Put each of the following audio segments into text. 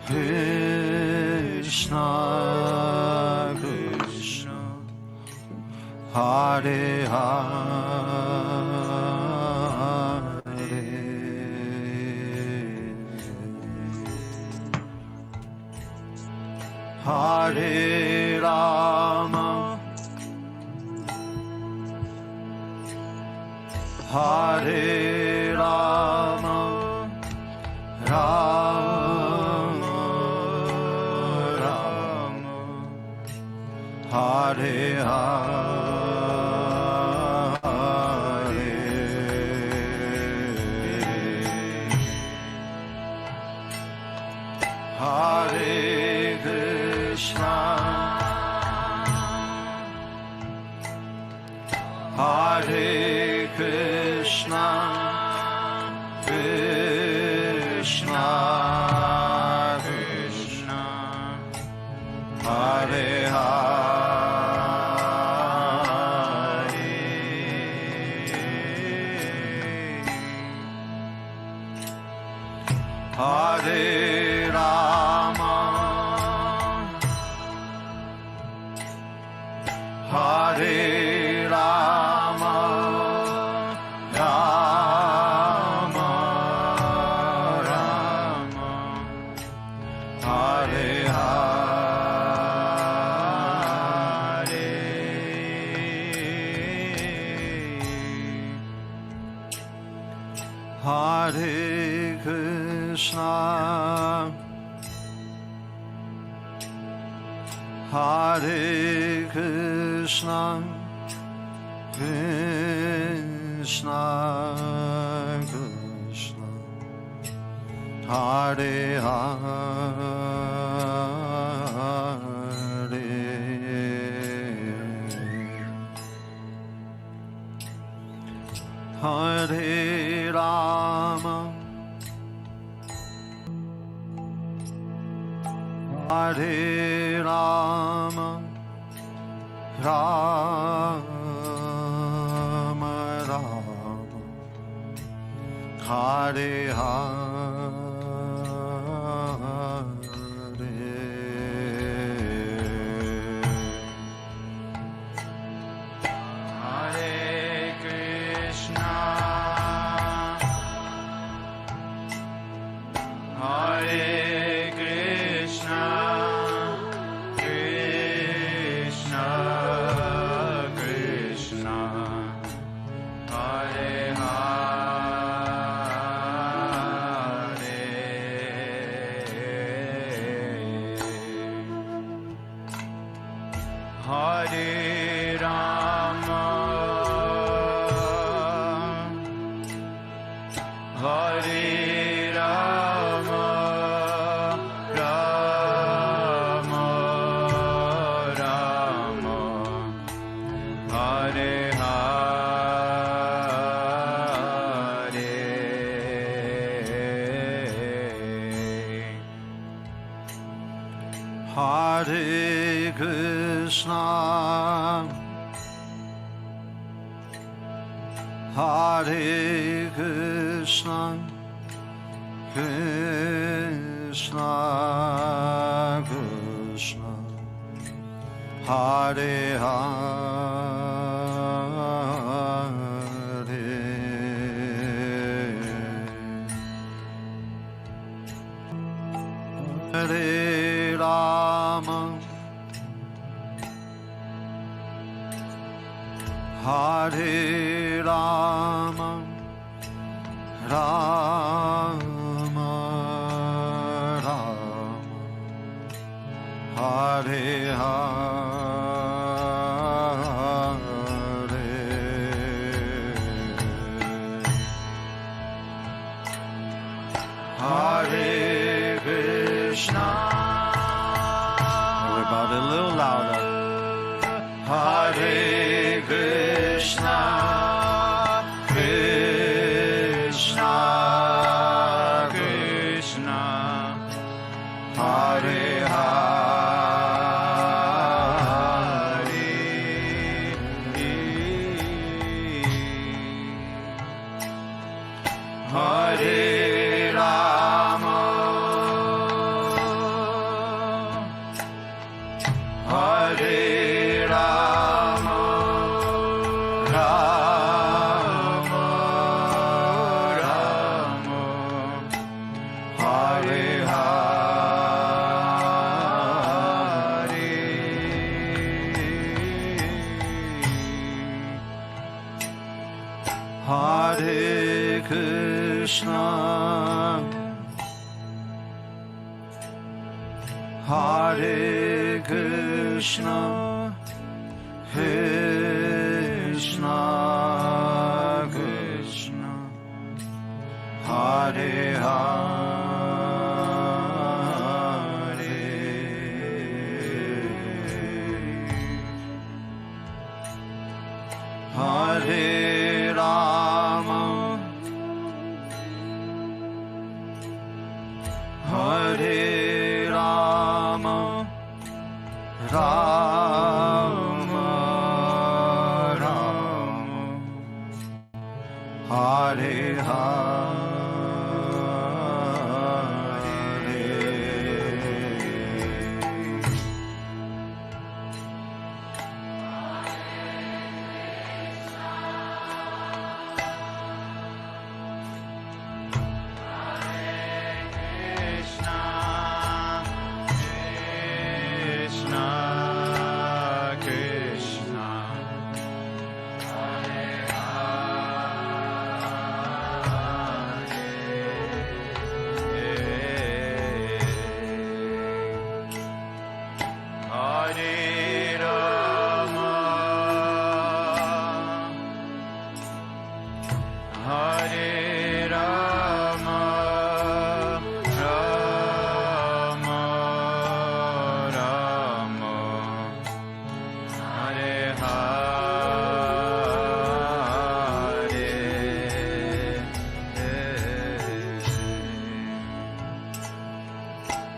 Krishna Krishna Hare Hare Hare Rama Hare Rama Rama Rama Hare Hare Hare Krishna Hare Krishna Krishna Krishna Hare Hare Hare Rama Hare Rama Rama Rama Hare Hare Hare Krishna Hare Krishna Krishna Krishna Hare Hare Hare Rama Hare Rama Rama Rama Hare Hare Hare Krishna Hare Krishna Krishna Krishna Hare Hare Rama Hare Rama Rama Rama Hare Hare Hare Krishna Hare Krishna Krishna Krishna Hare Hare Hare Rama Hare Rama Rama Rama Hare Hare Hare Krishna. Everybody a little louder. Hare Krishna, Krishna, Krishna, Hare Hare, Hare Rama, Hare Rama, Rama Rama, Hare Hare, Hare Krishna, Hare Krishna, Krishna Krishna, Hare Hare, Hare Rama, Hare Rama, Rama Rama, Hare Hare,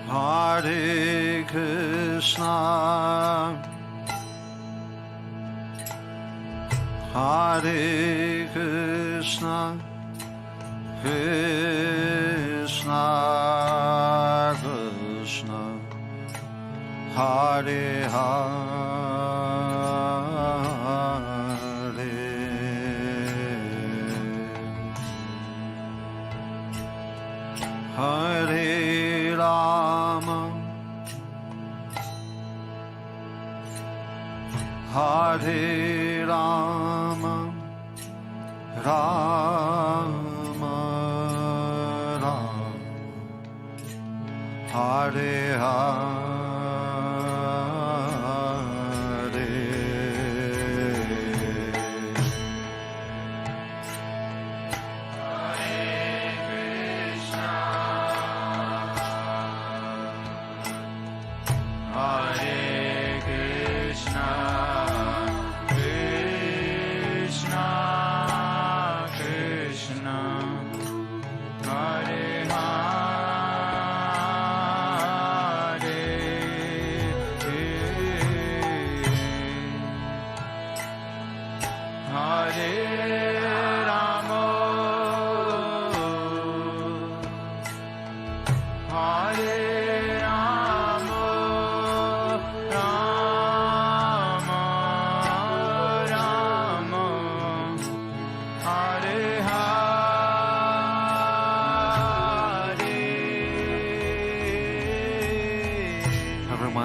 Hare Krishna, Hare Krishna, Krishna Krishna, Hare Hare, Hare Rama, Hare Rama, Rama Rama, Hare Hare,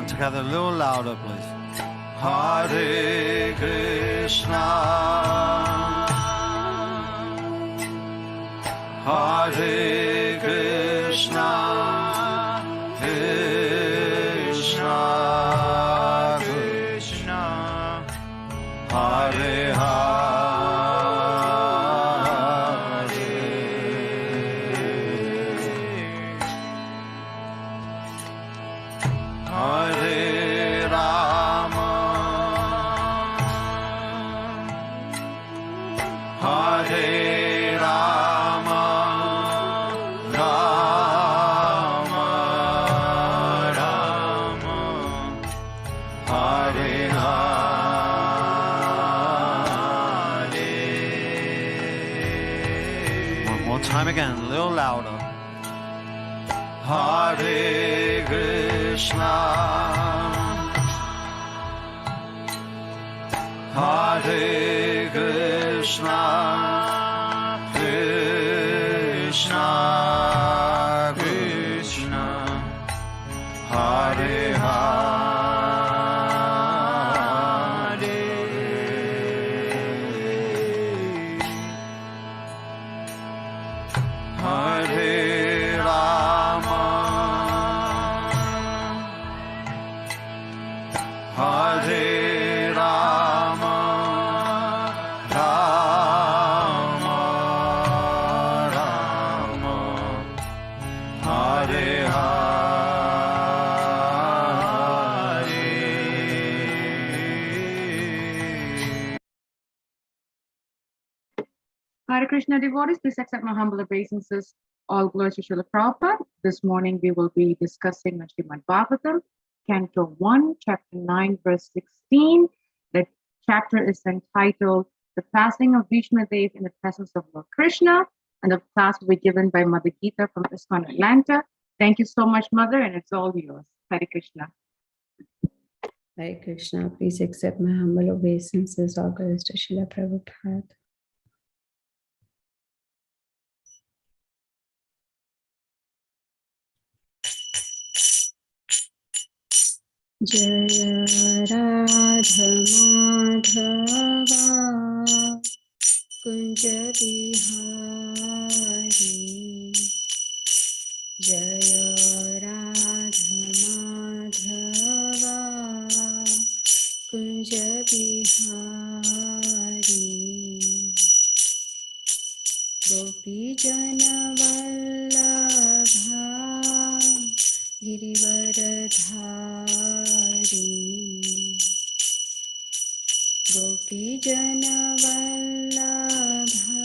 together a little louder, please. Hare Krishna, Hare Krishna, Krishna Krishna, Hare Hare, Hare Rama, Hare Rama, Rama Rama, Hare Hare. One more time again, a little louder. Hare Krishna, Hare Krishna, Krishna Krishna, Hare Hare, Hare Rama, Hare Rama, Rama Rama, Hare Hare. Hare Krishna devotees, please accept my humble obeisances. All glories to Srila Prabhupada. This morning we will be discussing Srimad Bhagavatam, Canto 1, Chapter 9, verse 16. The chapter is entitled The Passing of Bhishma Dev in the Presence of Lord Krishna, and the class will be given by Mother Gita from ISKCON Atlanta. Thank you so much, Mother, and it's all yours. Hare Krishna. Hare Krishna, please accept my humble obeisances. All glories to Srila Prabhupada. Jaya Radha Madhava Kunja Bihari, Jaya Radha Madhava Kunja Bihari, Gopi Jana Vallabha Girivaradhari, Gopi Jana Vallabha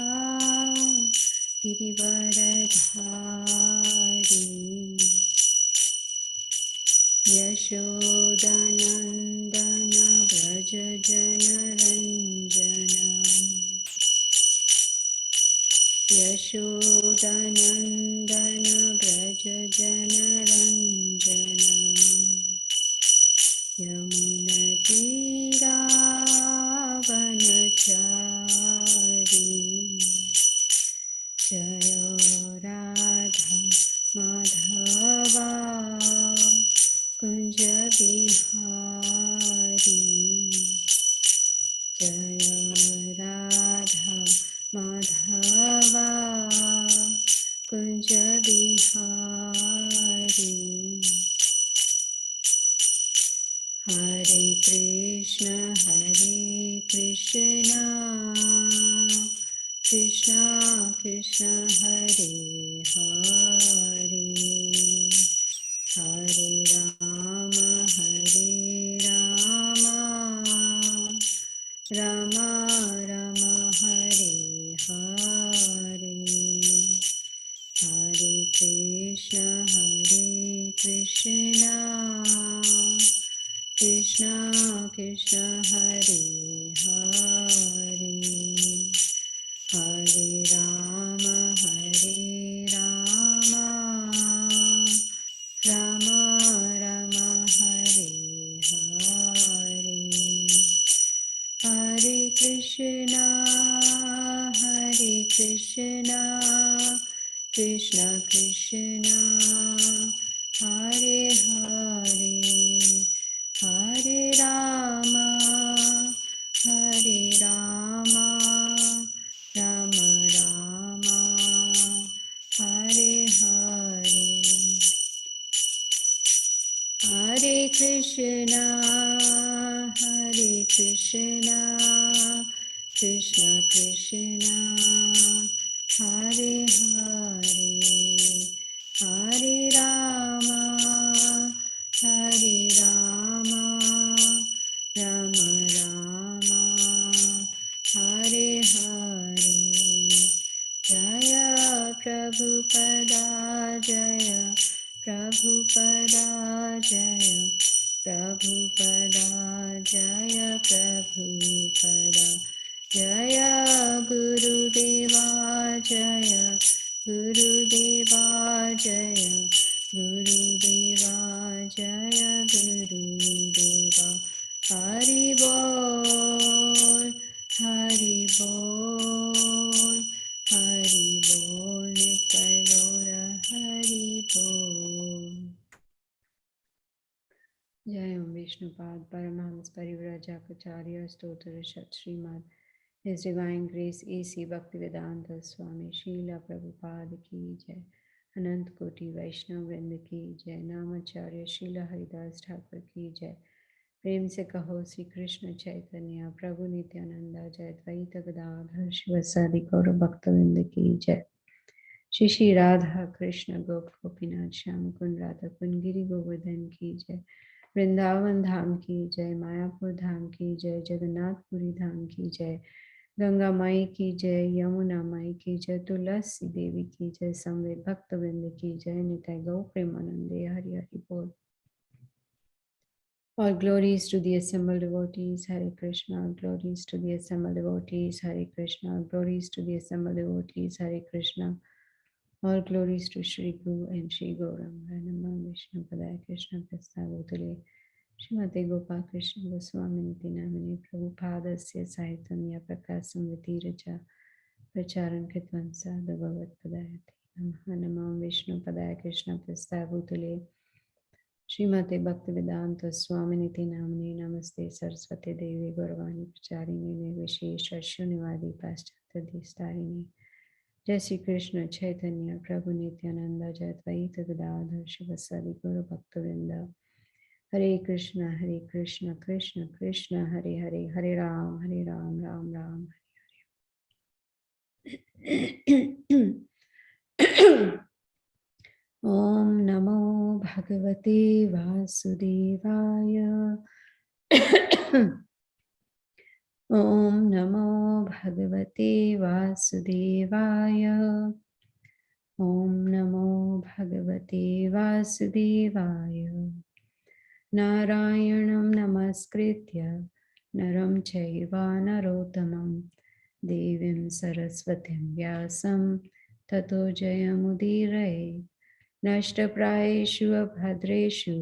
Girivaradhari, Yashodanandana Vraja Jana Ranjana, Yashodanandana Vraja Jana Ranjana, Yamunatira Vanachari, Jaya Radha Madhava Kunja Bihari, Jaya Radha Madhava Kunja Bihari. Hare Krishna, Krishna Krishna, Hare Hare, Hare Rama, Rama Rama, Hare Hare, Hare Krishna, Krishna Krishna, Hare Hare, Hare Rama, Rama Rama, Hare Hare, Hare Krishna, Krishna Krishna, Hare Hare, Hare Rama, Rama Rama, Hare Hare, Hare Krishna, Krishna Krishna, Hare Hare, Hare Rama, Rama Rama, Hare Hare, Jaya Prabhupada, Jaya Prabhupada, Jaya Prabhupada, Jaya Prabhupada, Jaya Gurudeva, Jaya Gurudeva, Jaya Gurudeva, Jaya Gurudeva, Hari Bol, Hari Bol, Hari Bol, Nitai Gaura Hari Bol. Jai Om Vishnupad Paramahams Parivrajakacarya Stotra Shat Srimad. His Divine Grace A.C. Bhaktivedanta Swami Srila Prabhupada Ki Jai. Anant Koti Vaishnav Vrinda Ki Jai. Namacharya Srila Haridas Thakur Ki Jai. प्रेम से कहो श्री कृष्ण चैतन्य प्रभु नित्यानंदा जय द्वैत गदाधर शिवसादि गौर भक्तवृंद की जय। श्री श्री राधा कृष्ण गोप गोपीनाथ श्याम कुंड राधा कुंड गिरि गोवर्धन की जय। वृंदावन धाम की जय, मायापुर धाम की जय, जगन्नाथपुरी धाम की जय, गंगा माई की जय, यमुना माई की जय, तुलसी देवी की जय, समवेत भक्तवृंद की जय, निताय गौ प्रेमानंदे हरि हरि बोल। All glories to the assembled devotees, Hare Krishna. All glories to the assembled devotees, Hare Krishna. All glories to the assembled devotees, Hare Krishna. All glories to Shri Guru and Shri Gauranga. Namah Vishnu Padaya Krishna Prasthavotale. Srimate Gopal Krishna Goswamini Namini Prabhupadasya Sahitanya Prakasam Vitiraja Pracharan Kitvansa Bhagavat Padayati. Namah Vishnu Padaya Krishna Prasthavotale. Srimate Bhaktivedanta Swaminiti Namani Namaste Saraswati Devi Gauravani Pracharini Nirvishesha Shunivadi Paschatya Dhistarini. Jai Shri Krishna Chaitanya Prabhu Nityananda Jai Advaita Gadadhar Shivasadi Guru Bhaktavinda. Hare Krishna Krishna Krishna Hare Hare Hare Ram Ram Ram Hare Hare. Om Namo Bhagavate Vasudevaya. Om Namo Bhagavate Vasudevaya. Om Namo Bhagavate Vasudevaya. Narayanam Namaskritya Naram Chaiva Narottamam Devim Saraswatim Vyasam Tato Jayamudire. Nashtaprayeshu abhadreshu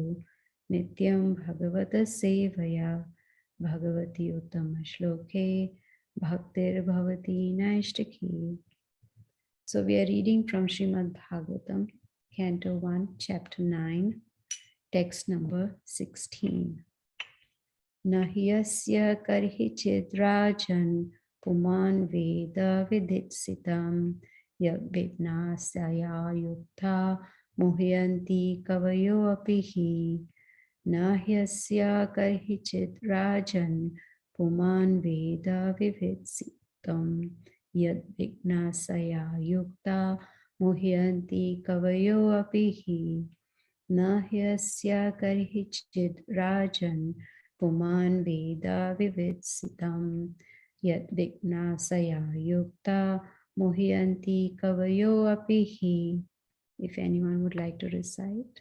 nityam bhagavata sevaya bhagavati uttama shloke bhaktir bhavati naishtaki. So we are reading from Srimad Bhagavatam, Canto 1, Chapter 9, text number 16. Nahyasya karhi chidrajan puman veda viditsitam yadvidnasya yukta Muhyanti kavayo apihi nahyasya karhichit rajan puman veda vivitsitam yad vignasaya yukta muhyanti kavayo apihi nahyasya karhichit rajan puman veda vivitsitam yad vignasaya yukta muhyanti kavayo apihi. If anyone would like to recite.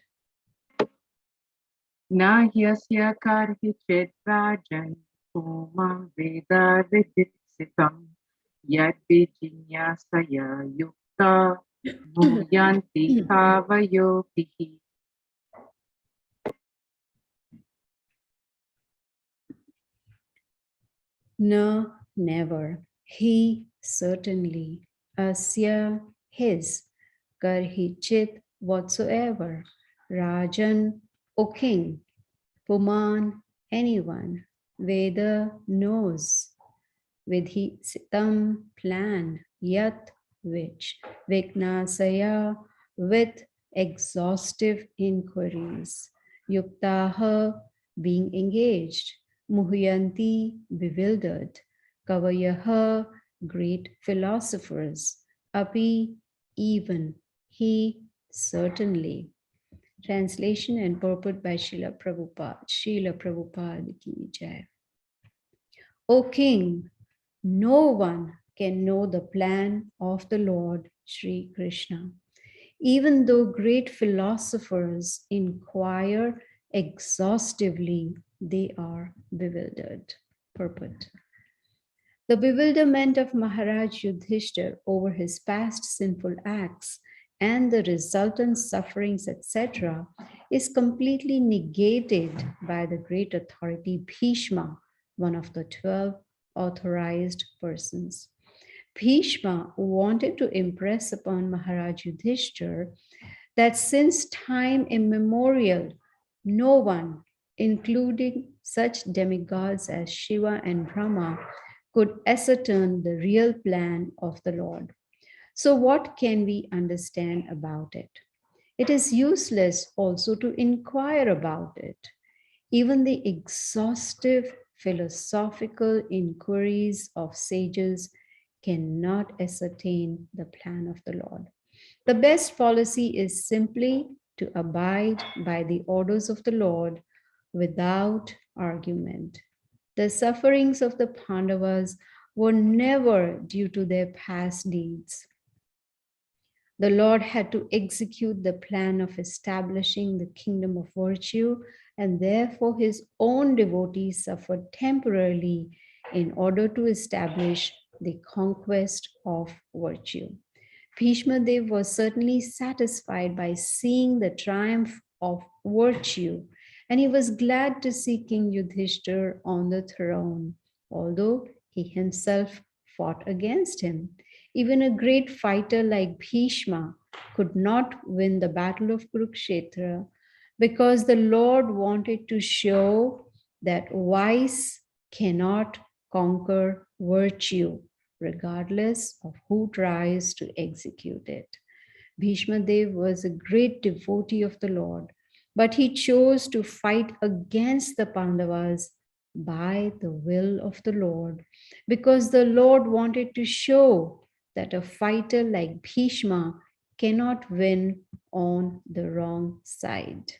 Na hyasya karhi chetrajan pumam veda viditsitam yad vijinyasaya yukta muhyanti kavayopihi. No, never. He, certainly. Asya, his. Karhichit, whatsoever. Rajan, O king. Puman, anyone. Veda, knows. Vidhi, sitam, plan. Yat, which. Vignasaya, with exhaustive inquiries. Yuktaha, being engaged. Muhyanti, bewildered. Kavayaha, great philosophers. Api, even. He, certainly. Translation and purport by Srila Prabhupada. Srila Prabhupada ki jai. O king, no one can know the plan of the Lord Shri Krishna. Even though great philosophers inquire exhaustively, they are bewildered. Purport. The bewilderment of Maharaj Yudhishthir over his past sinful acts and the resultant sufferings, etc., is completely negated by the great authority Bhishma, one of the 12 authorized persons. Bhishma wanted to impress upon Maharaj Yudhishthir that since time immemorial, no one, including such demigods as Shiva and Brahma, could ascertain the real plan of the Lord. So, what can we understand about it? It is useless also to inquire about it. Even the exhaustive philosophical inquiries of sages cannot ascertain the plan of the Lord. The best policy is simply to abide by the orders of the Lord without argument. The sufferings of the Pandavas were never due to their past deeds. The Lord had to execute the plan of establishing the kingdom of virtue, and therefore his own devotees suffered temporarily in order to establish the conquest of virtue. Bhishma Dev was certainly satisfied by seeing the triumph of virtue, and he was glad to see King Yudhishthir on the throne, although he himself fought against him. Even a great fighter like Bhishma could not win the battle of Kurukshetra because the Lord wanted to show that vice cannot conquer virtue, regardless of who tries to execute it. Bhishma Dev was a great devotee of the Lord, but he chose to fight against the Pandavas by the will of the Lord, because the Lord wanted to show that a fighter like Bhishma cannot win on the wrong side.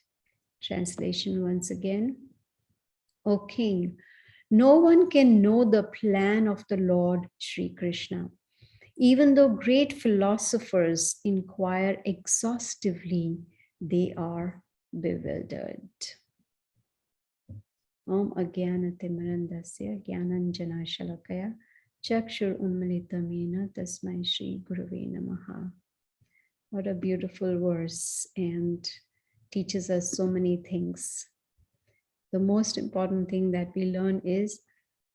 Translation once again. O King, no one can know the plan of the Lord Sri Krishna. Even though great philosophers inquire exhaustively, they are bewildered. Om Agyanatimirandasya Gyananjana Shalakaya Chakshur Unmilitamena Tasmai Shri Gurave Namaha. What a beautiful verse, and teaches us so many things. The most important thing that we learn is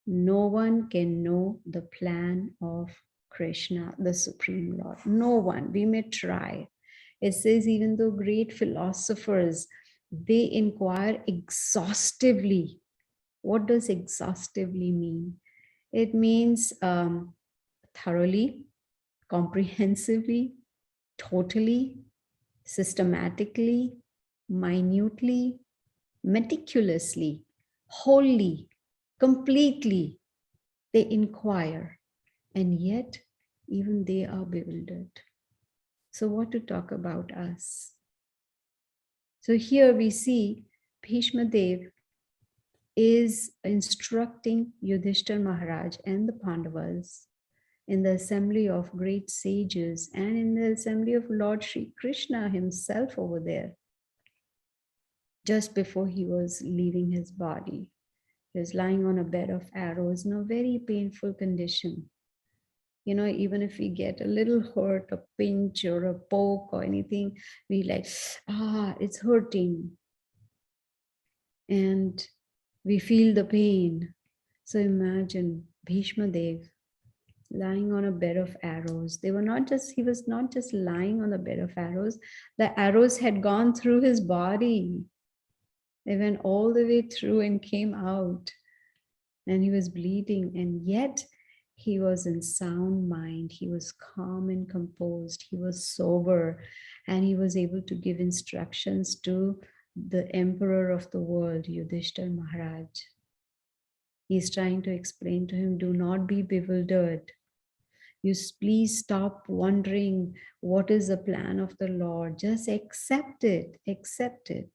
no one can know the plan of Krishna, the Supreme Lord. No one. We may try. It says even though great philosophers, they inquire exhaustively. What does exhaustively mean? It means thoroughly, comprehensively, totally, systematically, minutely, meticulously, wholly, completely. They inquire, and yet even they are bewildered. So what to talk about us? So here we see Bhishma Dev is instructing Yudhishthira Maharaj and the Pandavas in the assembly of great sages and in the assembly of Lord Sri Krishna himself over there, just before he was leaving his body. He was lying on a bed of arrows in a very painful condition. You know, even if we get a little hurt, a pinch or a poke or anything, we like, it's hurting. And we feel the pain. So imagine Bhishma Dev lying on a bed of arrows. He was not just lying on a bed of arrows. The arrows had gone through his body. They went all the way through and came out. And he was bleeding. And yet he was in sound mind. He was calm and composed. He was sober. And he was able to give instructions to the emperor of the world, Yudhishthira Maharaj. He's trying to explain to him, do not be bewildered. You please stop wondering what is the plan of the Lord. Just accept it. Accept it.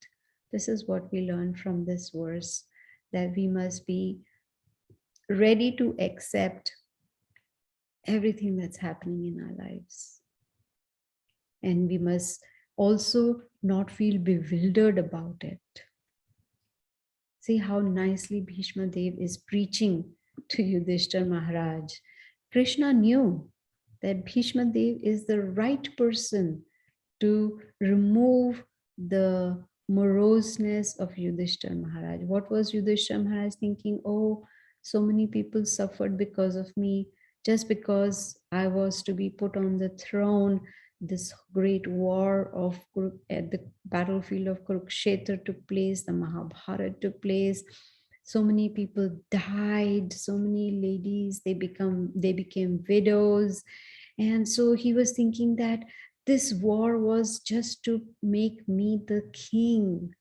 This is what we learn from this verse, that we must be ready to accept everything that's happening in our lives. And we must also not feel bewildered about it. See how nicely Bhishma Dev is preaching to Yudhishthira Maharaj. Krishna knew that Bhishma Dev is the right person to remove the moroseness of Yudhishthira Maharaj. What was Yudhishthira Maharaj thinking? Oh, So many people suffered because of me, just because I was to be put on the throne. This great war of at the battlefield of Kurukshetra took place, the Mahabharata took place. So many people died, so many ladies, they became widows. And so he was thinking that this war was just to make me the king.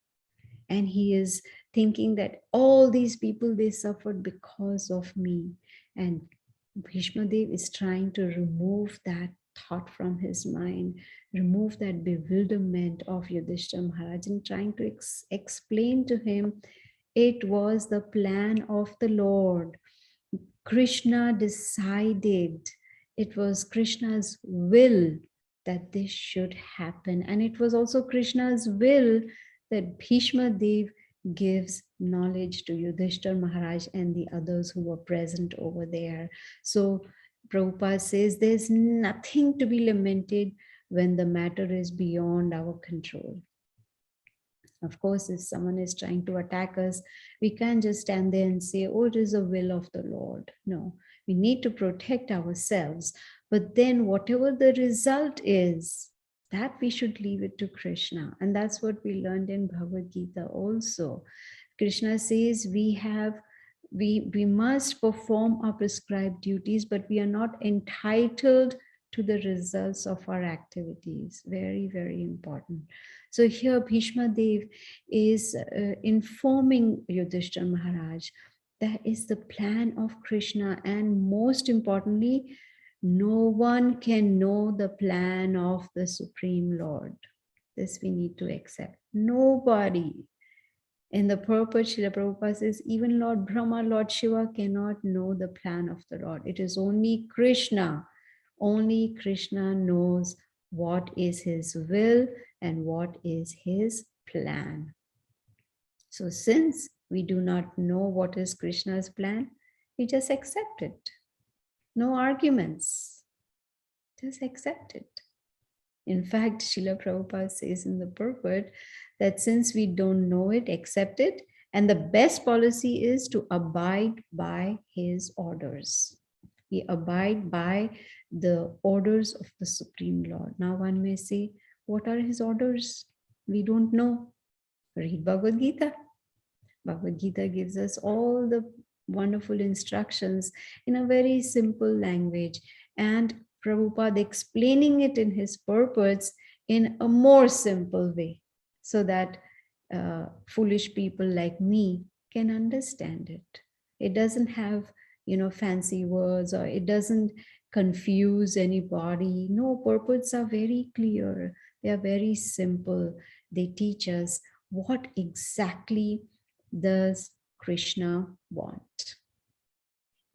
And he is thinking that all these people, they suffered because of me. And Bhishma Dev is trying to remove that thought from his mind, remove that bewilderment of Yudhishthira Maharaj, and trying to explain to him it was the plan of the Lord. Krishna decided, it was Krishna's will that this should happen. And it was also Krishna's will that Bhishma Dev gives knowledge to Yudhishthira Maharaj and the others who were present over there. So Prabhupada says there's nothing to be lamented when the matter is beyond our control. Of course, if someone is trying to attack us, we can't just stand there and say, oh, it is the will of the Lord. No, we need to protect ourselves. But then whatever the result is, that we should leave it to Krishna. And that's what we learned in Bhagavad Gita also. Krishna says we must perform our prescribed duties, but we are not entitled to the results of our activities. Very, very important. So here Bhishma Dev is informing Yudhishthira Maharaj that is the plan of Krishna, and most importantly, no one can know the plan of the Supreme Lord. This we need to accept. Nobody. In the purpose, Srila Prabhupada says, even Lord Brahma, Lord Shiva cannot know the plan of the Lord. It is only Krishna. Only Krishna knows what is his will and what is his plan. So since we do not know what is Krishna's plan, we just accept it. No arguments. Just accept it. In fact, Srila Prabhupada says in the purport that since we don't know it, accept it. And the best policy is to abide by his orders. We abide by the orders of the Supreme Lord. Now one may say, what are his orders? We don't know. Read Bhagavad Gita. Bhagavad Gita gives us all the wonderful instructions in a very simple language. And Prabhupada explaining it in his purports in a more simple way, so that foolish people like me can understand it. It doesn't have, fancy words, or it doesn't confuse anybody. No, purports are very clear. They are very simple. They teach us what exactly does Krishna want.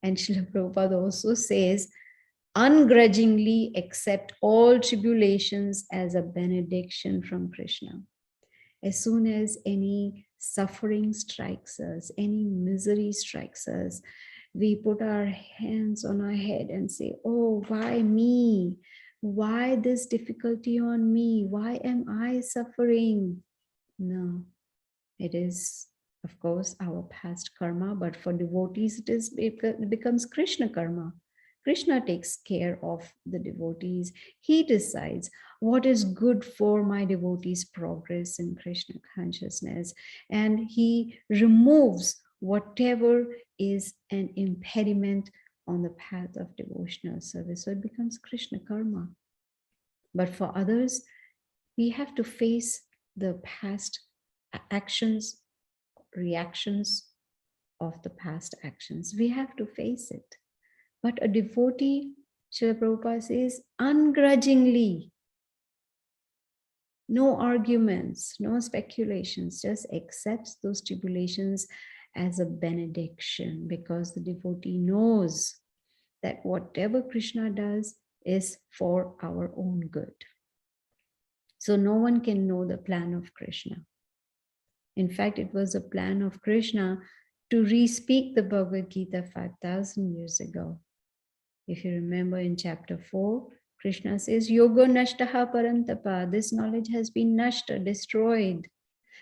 And Srila Prabhupada also says, ungrudgingly accept all tribulations as a benediction from Krishna. As soon as any suffering strikes us, any misery strikes us, we put our hands on our head and say, oh, why me? Why this difficulty on me? Why am I suffering? No, it is, of course, our past karma, but for devotees, it becomes Krishna karma. Krishna takes care of the devotees. He decides what is good for my devotees' progress in Krishna consciousness. And he removes whatever is an impediment on the path of devotional service. So it becomes Krishna karma. But for others, we have to face the past actions, reactions of the past actions. We have to face it. But a devotee, Srila Prabhupada says, ungrudgingly, no arguments, no speculations, just accepts those tribulations as a benediction, because the devotee knows that whatever Krishna does is for our own good. So no one can know the plan of Krishna. In fact, it was a plan of Krishna to re-speak the Bhagavad Gita 5,000 years ago. If you remember in chapter 4, Krishna says, Yoga nashtaha parantapa, this knowledge has been nashta, destroyed.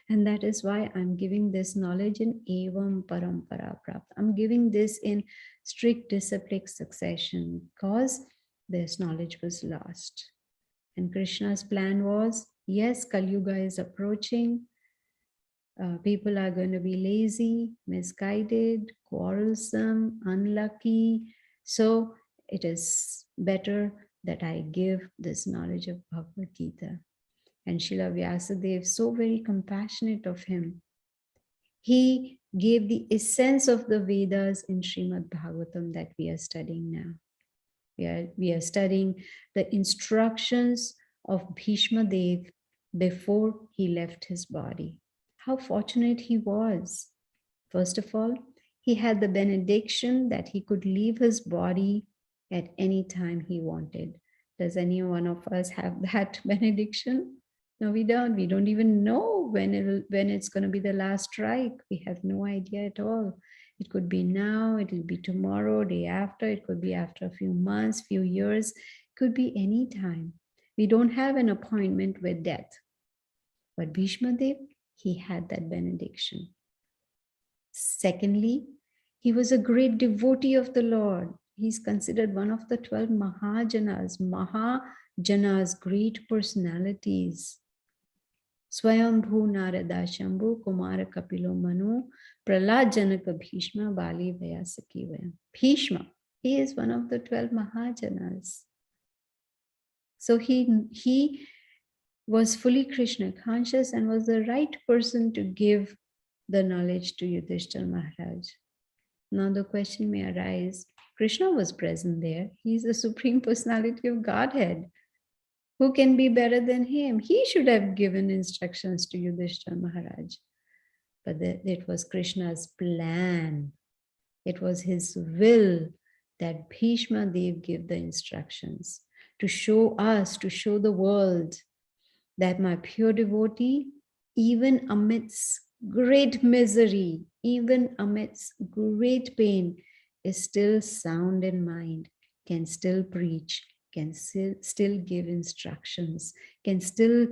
And that is why I'm giving this knowledge in Evam Parampara Prapta. I'm giving this in strict disciplic succession because this knowledge was lost. And Krishna's plan was, yes, Kali Yuga is approaching. People are going to be lazy, misguided, quarrelsome, unlucky. So it is better that I give this knowledge of Bhagavad Gita. And Srila Vyasadeva, so very compassionate of him, he gave the essence of the Vedas in Srimad Bhagavatam that we are studying now. We are studying the instructions of Bhishma Dev before he left his body. How fortunate he was. First of all, he had the benediction that he could leave his body at any time he wanted. Does any one of us have that benediction? No, we don't. We don't even know when it's going to be the last strike. We have no idea at all. It could be now, it will be tomorrow, day after, it could be after a few months, few years, it could be any time. We don't have an appointment with death. But Bhishma Dev, he had that benediction. Secondly, he was a great devotee of the Lord. He's considered one of the 12 Mahajanas. Mahajanas, great personalities. Swayambhu Narada Shambhu Kumara Kapilo Manu Prahlad Janaka Bhishma Bali Vyasaki Vayam. Bhishma, he is one of the 12 Mahajanas. So he was fully Krishna conscious and was the right person to give the knowledge to Yudhishthira Maharaj. Now the question may arise, Krishna was present there. He's the Supreme Personality of Godhead. Who can be better than him? He should have given instructions to Yudhishthira Maharaj. But it was Krishna's plan. It was his will that Bhishma Dev give the instructions to show us, to show the world that my pure devotee, even amidst great misery, even amidst great pain, is still sound in mind, can still preach, can still give instructions, can still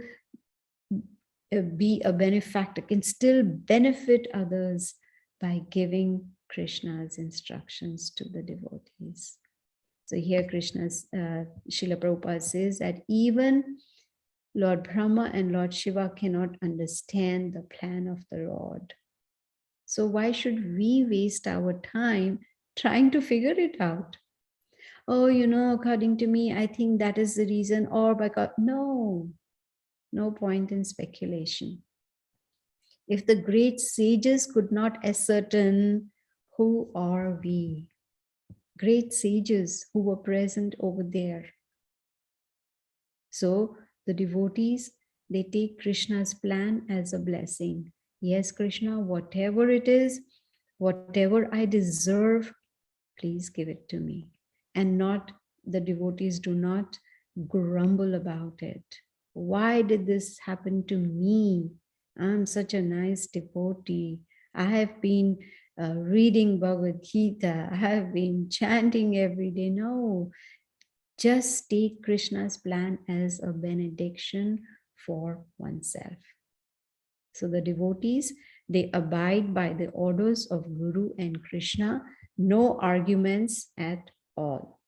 be a benefactor, can still benefit others by giving Krishna's instructions to the devotees. So here Krishna's, Srila Prabhupada says that even Lord Brahma and Lord Shiva cannot understand the plan of the Lord. So why should we waste our time trying to figure it out? Oh, according to me, I think that is the reason, or by God, no point in speculation. If the great sages could not ascertain, who are we? Great sages who were present over there. So the devotees, they take Krishna's plan as a blessing. Yes, Krishna, whatever it is, whatever I deserve, please give it to me. And the devotees do not grumble about it. Why did this happen to me? I'm such a nice devotee. I have been reading Bhagavad Gita. I have been chanting every day. No, just take Krishna's plan as a benediction for oneself. So the devotees, they abide by the orders of Guru and Krishna, no arguments at all.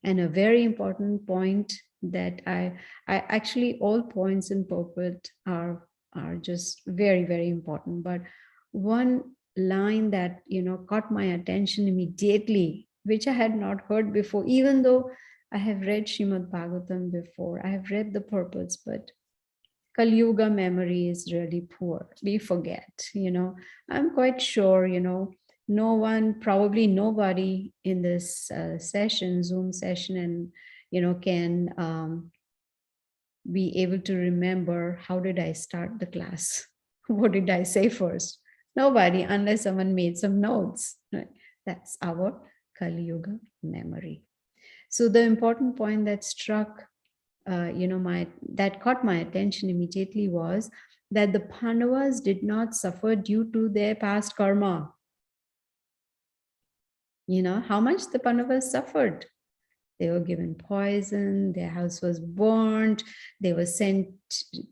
And a very important point that I actually, all points in purport are just very, very important. But one line that, caught my attention immediately, which I had not heard before, even though I have read Srimad Bhagavatam before, I have read the purports, but Kali Yuga memory is really poor. We forget, I'm quite sure, no one, probably nobody in this Zoom session, and, can be able to remember how did I start the class? What did I say first? Nobody, unless someone made some notes. Right? That's our Kali Yuga memory. So the important point that struck, that caught my attention immediately was that the Pandavas did not suffer due to their past karma. How much the Pandavas suffered. They were given poison, their house was burnt, they were sent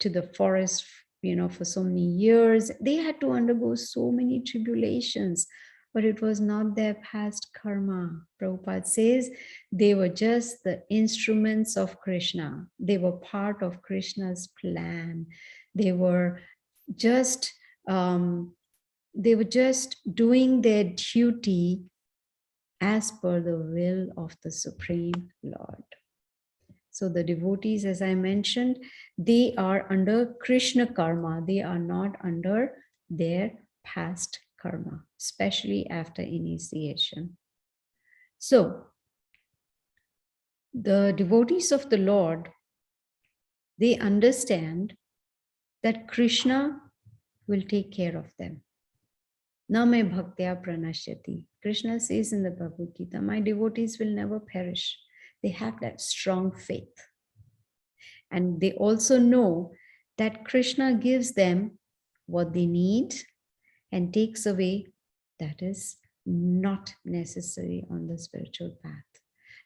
to the forest for so many years. They had to undergo so many tribulations, but it was not their past karma. Prabhupada says they were just the instruments of Krishna. They were part of Krishna's plan. They were just doing their duty as per the will of the Supreme Lord. So the devotees, as I mentioned, they are under Krishna karma. They are not under their past karma, especially after initiation. So the devotees of the Lord, they understand that Krishna will take care of them. Na me bhaktya pranashyati. Krishna says in the Bhagavad Gita, my devotees will never perish. They have that strong faith. And they also know that Krishna gives them what they need and takes away that is not necessary on the spiritual path.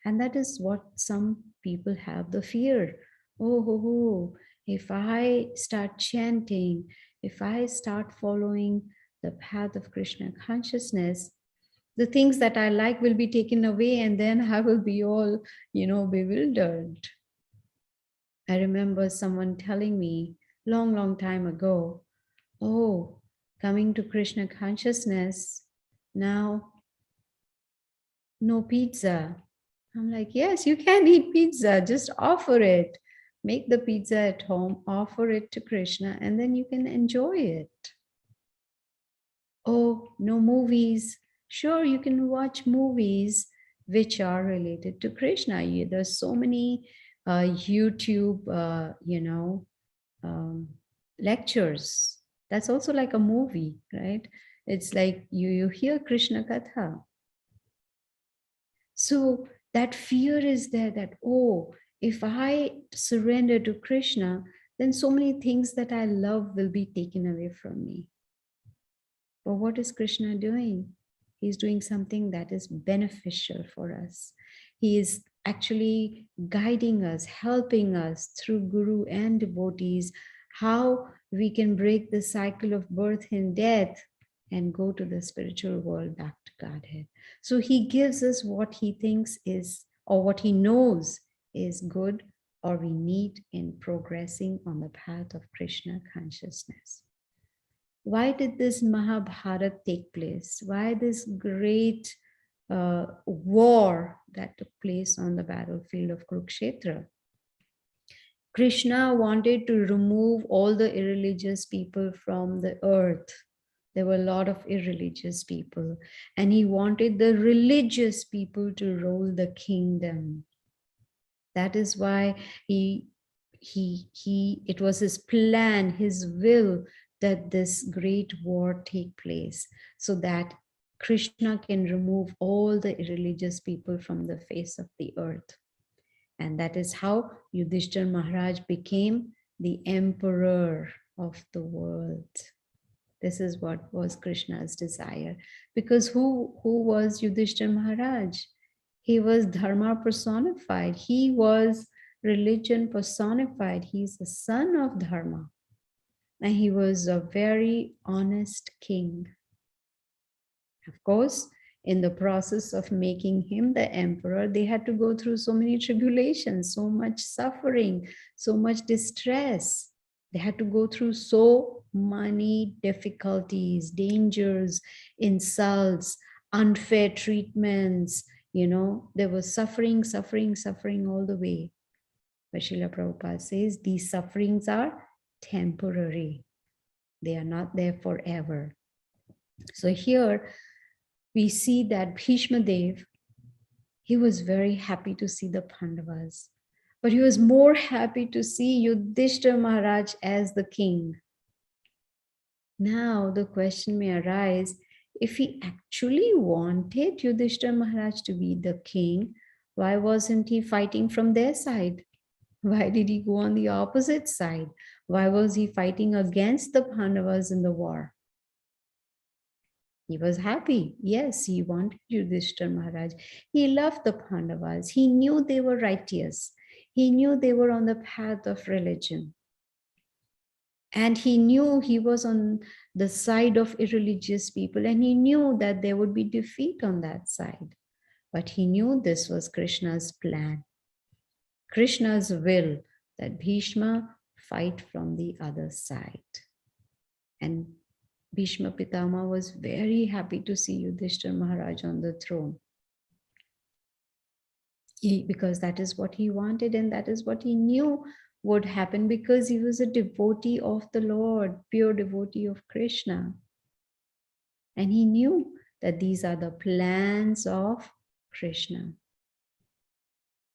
And that is what some people have the fear. If I start chanting, if I start following the path of Krishna consciousness, the things that I like will be taken away, and then I will be all, bewildered. I remember someone telling me long time ago, coming to Krishna consciousness, now no pizza. I'm like, yes, you can eat pizza, just offer it. Make the pizza at home, offer it to Krishna, and then you can enjoy it. Oh, no movies. Sure, you can watch movies which are related to Krishna. There's so many YouTube, lectures. That's also like a movie, right? It's like you hear Krishna Katha. So that fear is there that, if I surrender to Krishna, then so many things that I love will be taken away from me. But what is Krishna doing? He's doing something that is beneficial for us. He is actually guiding us, helping us through Guru and devotees, how we can break the cycle of birth and death and go to the spiritual world, back to Godhead. So he gives us what he thinks is, or what he knows is good or we need in progressing on the path of Krishna consciousness. Why did this Mahabharata take place? Why this great war that took place on the battlefield of Kurukshetra? Krishna wanted to remove all the irreligious people from the earth. There were a lot of irreligious people, and he wanted the religious people to rule the kingdom. That is why it was his plan, his will, that this great war take place, so that Krishna can remove all the irreligious people from the face of the earth. And that is how Yudhishthira Maharaj became the emperor of the world. This is what was Krishna's desire. Because who was Yudhishthira Maharaj? He was Dharma personified. He was religion personified. He's the son of Dharma. And he was a very honest king. Of course, in the process of making him the emperor, they had to go through so many tribulations, so much suffering, so much distress. They had to go through so many difficulties, dangers, insults, unfair treatments. There was suffering all the way. But Srila Prabhupada says these sufferings are temporary. They are not there forever. So here we see that Bhishma Dev, he was very happy to see the Pandavas, but he was more happy to see Yudhishthira Maharaj as the king. Now the question may arise, if he actually wanted Yudhishthira Maharaj to be the king, why wasn't he fighting from their side? Why did he go on the opposite side? Why was he fighting against the Pandavas in the war? He was happy. Yes, he wanted Yudhishthira Maharaj. He loved the Pandavas. He knew they were righteous. He knew they were on the path of religion. And he knew he was on the side of irreligious people, and he knew that there would be defeat on that side. But he knew this was Krishna's plan, Krishna's will, that Bhishma fight from the other side. And Bhishma Pitama was very happy to see Yudhishthira Maharaj on the throne. Because that is what he wanted, and that is what he knew would happen, because he was a devotee of the Lord, pure devotee of Krishna. And he knew that these are the plans of Krishna.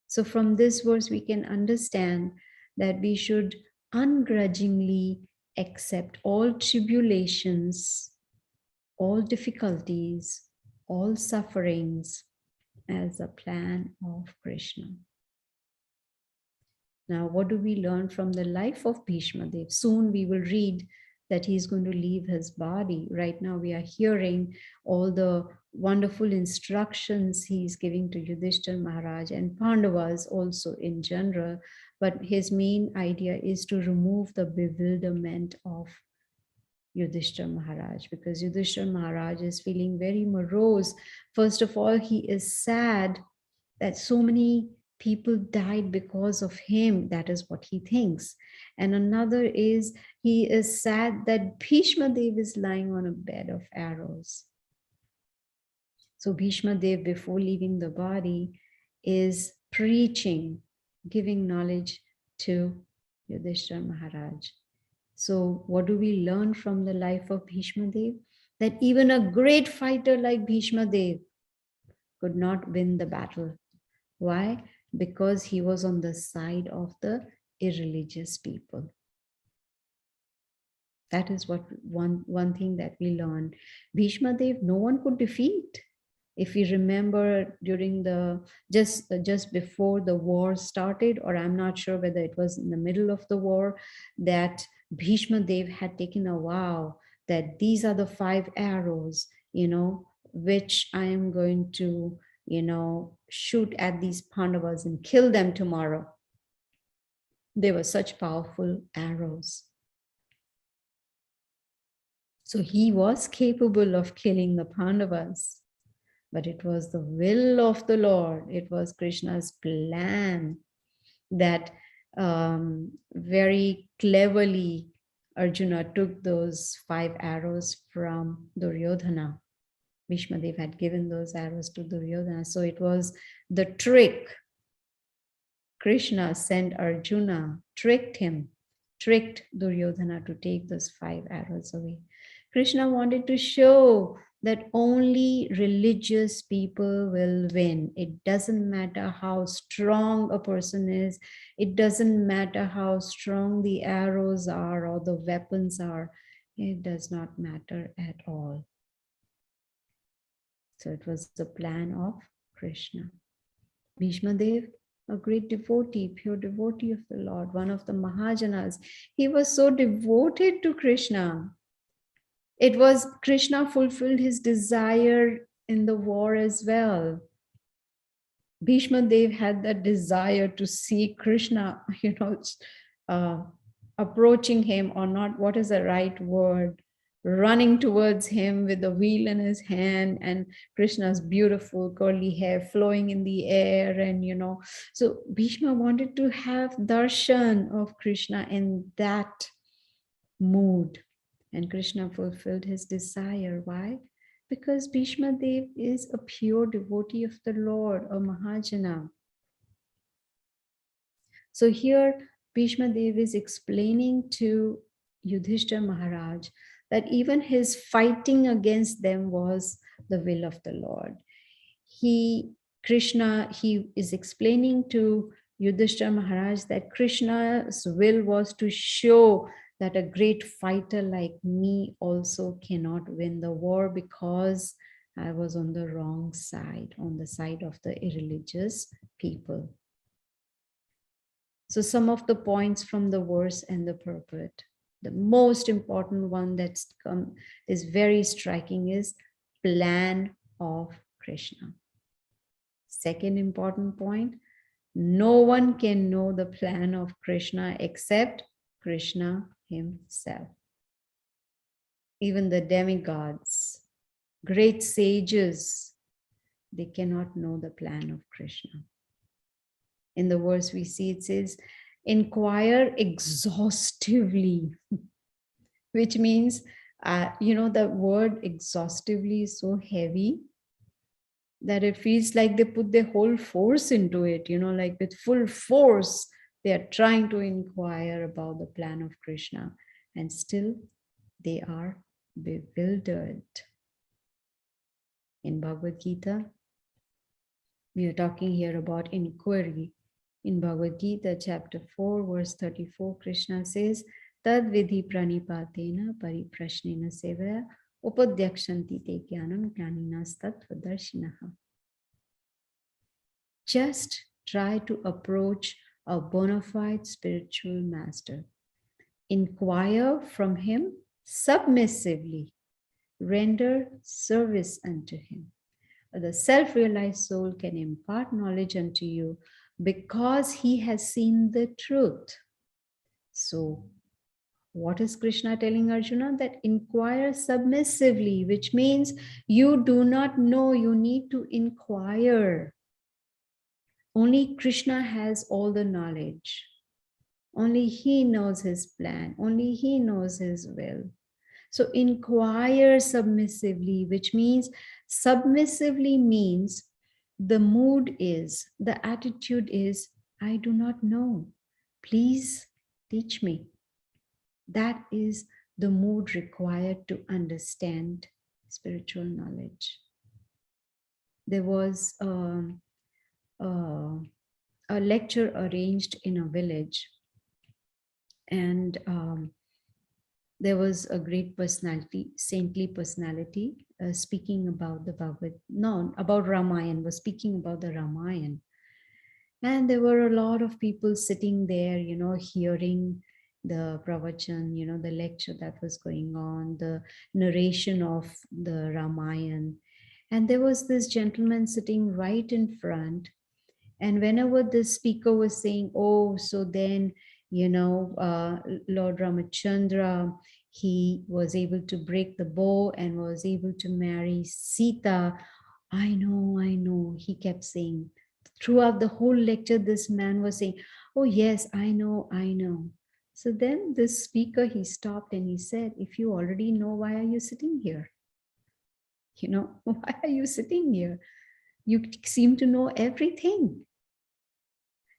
So from this verse, we can understand that we should ungrudgingly accept all tribulations, all difficulties, all sufferings as a plan of Krishna. Now, what do we learn from the life of Bhishma Dev? Soon we will read that he's going to leave his body. Right now we are hearing all the wonderful instructions he's giving to Yudhishthira Maharaj and Pandavas also in general. But his main idea is to remove the bewilderment of Yudhishthira Maharaj, because Yudhishthira Maharaj is feeling very morose. First of all, he is sad that so many people died because of him. That is what he thinks. And another is, he is sad that Bhishma Dev is lying on a bed of arrows. So Bhishma Dev, before leaving the body, is preaching, giving knowledge to Yudhishthira Maharaj. So what do we learn from the life of Bhishma Dev? That even a great fighter like Bhishma Dev could not win the battle. Why? Because he was on the side of the irreligious people. That is what one thing that we learned. Bhishma Dev, no one could defeat. If we remember during the, just before the war started, or I'm not sure whether it was in the middle of the war, that Bhishma Dev had taken a vow that these are the 5 arrows, which I am going to, shoot at these Pandavas and kill them tomorrow. They were such powerful arrows. So he was capable of killing the Pandavas, but it was the will of the Lord. It was Krishna's plan that very cleverly Arjuna took those 5 arrows from Duryodhana. Bhishma Dev had given those arrows to Duryodhana. So it was the trick. Krishna sent Arjuna, tricked Duryodhana to take those 5 arrows away. Krishna wanted to show that only religious people will win. It doesn't matter how strong a person is. It doesn't matter how strong the arrows are or the weapons are. It does not matter at all. So it was the plan of Krishna. Bhishma Dev, a great devotee, pure devotee of the Lord, one of the Mahajanas. He was so devoted to Krishna. It was Krishna fulfilled his desire in the war as well. Bhishma Dev had that desire to see Krishna, approaching him, or not, what is the right word? Running towards him with the wheel in his hand, and Krishna's beautiful curly hair flowing in the air. And, so Bhishma wanted to have darshan of Krishna in that mood. And Krishna fulfilled his desire. Why? Because Bhishma Dev is a pure devotee of the Lord, a Mahajana. So here Bhishma Dev is explaining to Yudhishthira Maharaj that even his fighting against them was the will of the Lord. He is explaining to Yudhishthira Maharaj that Krishna's will was to show that a great fighter like me also cannot win the war, because I was on the wrong side, on the side of the irreligious people. So some of the points from the verse and the purport. The most important one that's come is very striking is plan of Krishna. Second important point, no one can know the plan of Krishna except Krishna himself. Even the demigods, great sages, they cannot know the plan of Krishna. In the verse we see it says, inquire exhaustively, which means, the word exhaustively is so heavy that it feels like they put their whole force into it, like with full force, they are trying to inquire about the plan of Krishna, and still they are bewildered. In Bhagavad Gita, we are talking here about inquiry. In Bhagavad Gita, chapter 4, verse 34, Krishna says, Tad vidhi pranipatena pariprashnena sevaya upadyakshanti te jnanam jnaninas tattvadarshinaha. Just try to approach a bona fide spiritual master. Inquire from him submissively. Render service unto him. The self-realized soul can impart knowledge unto you because he has seen the truth. So, what is Krishna telling Arjuna? That inquire submissively, which means you do not know, you need to inquire. Only Krishna has all the knowledge. Only he knows his plan. Only he knows his will. So inquire submissively, which means submissively means the mood is, the attitude is, I do not know. Please teach me. That is the mood required to understand spiritual knowledge. There was a lecture arranged in a village, and there was a great personality, saintly personality, speaking about about Ramayana, was speaking about the Ramayana. And there were a lot of people sitting there, hearing the pravachan, the lecture that was going on, the narration of the Ramayana. And there was this gentleman sitting right in front. And whenever the speaker was saying, oh, so then, Lord Ramachandra, he was able to break the bow and was able to marry Sita. I know, he kept saying. Throughout the whole lecture, this man was saying, oh, yes, I know. So then this speaker, he stopped and he said, if you already know, why are you sitting here? Why are you sitting here? You seem to know everything.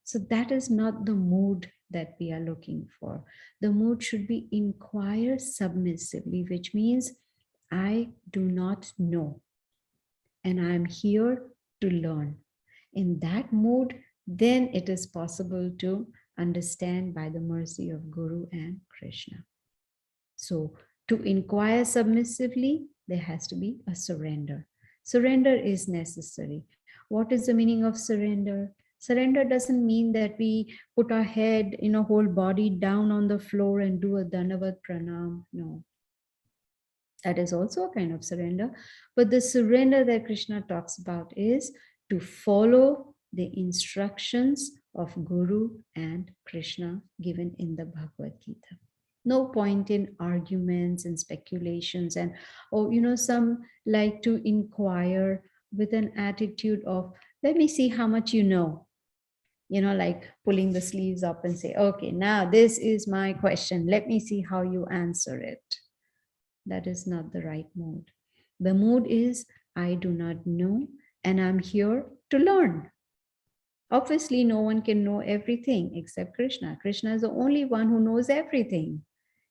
So that is not the mood that we are looking for. The mood should be inquire submissively, which means I do not know and I am here to learn. In that mood, then it is possible to understand by the mercy of Guru and Krishna. So to inquire submissively, there has to be a surrender. Surrender is necessary. What is the meaning of surrender? Surrender doesn't mean that we put our head, whole body down on the floor and do a Dandavat Pranam. No. That is also a kind of surrender. But the surrender that Krishna talks about is to follow the instructions of Guru and Krishna given in the Bhagavad Gita. No point in arguments and speculations and, some like to inquire with an attitude of, let me see how much you know. Like pulling the sleeves up and say, okay, now this is my question. Let me see how you answer it. That is not the right mood. The mood is, I do not know, and I'm here to learn. Obviously, no one can know everything except Krishna. Krishna is the only one who knows everything.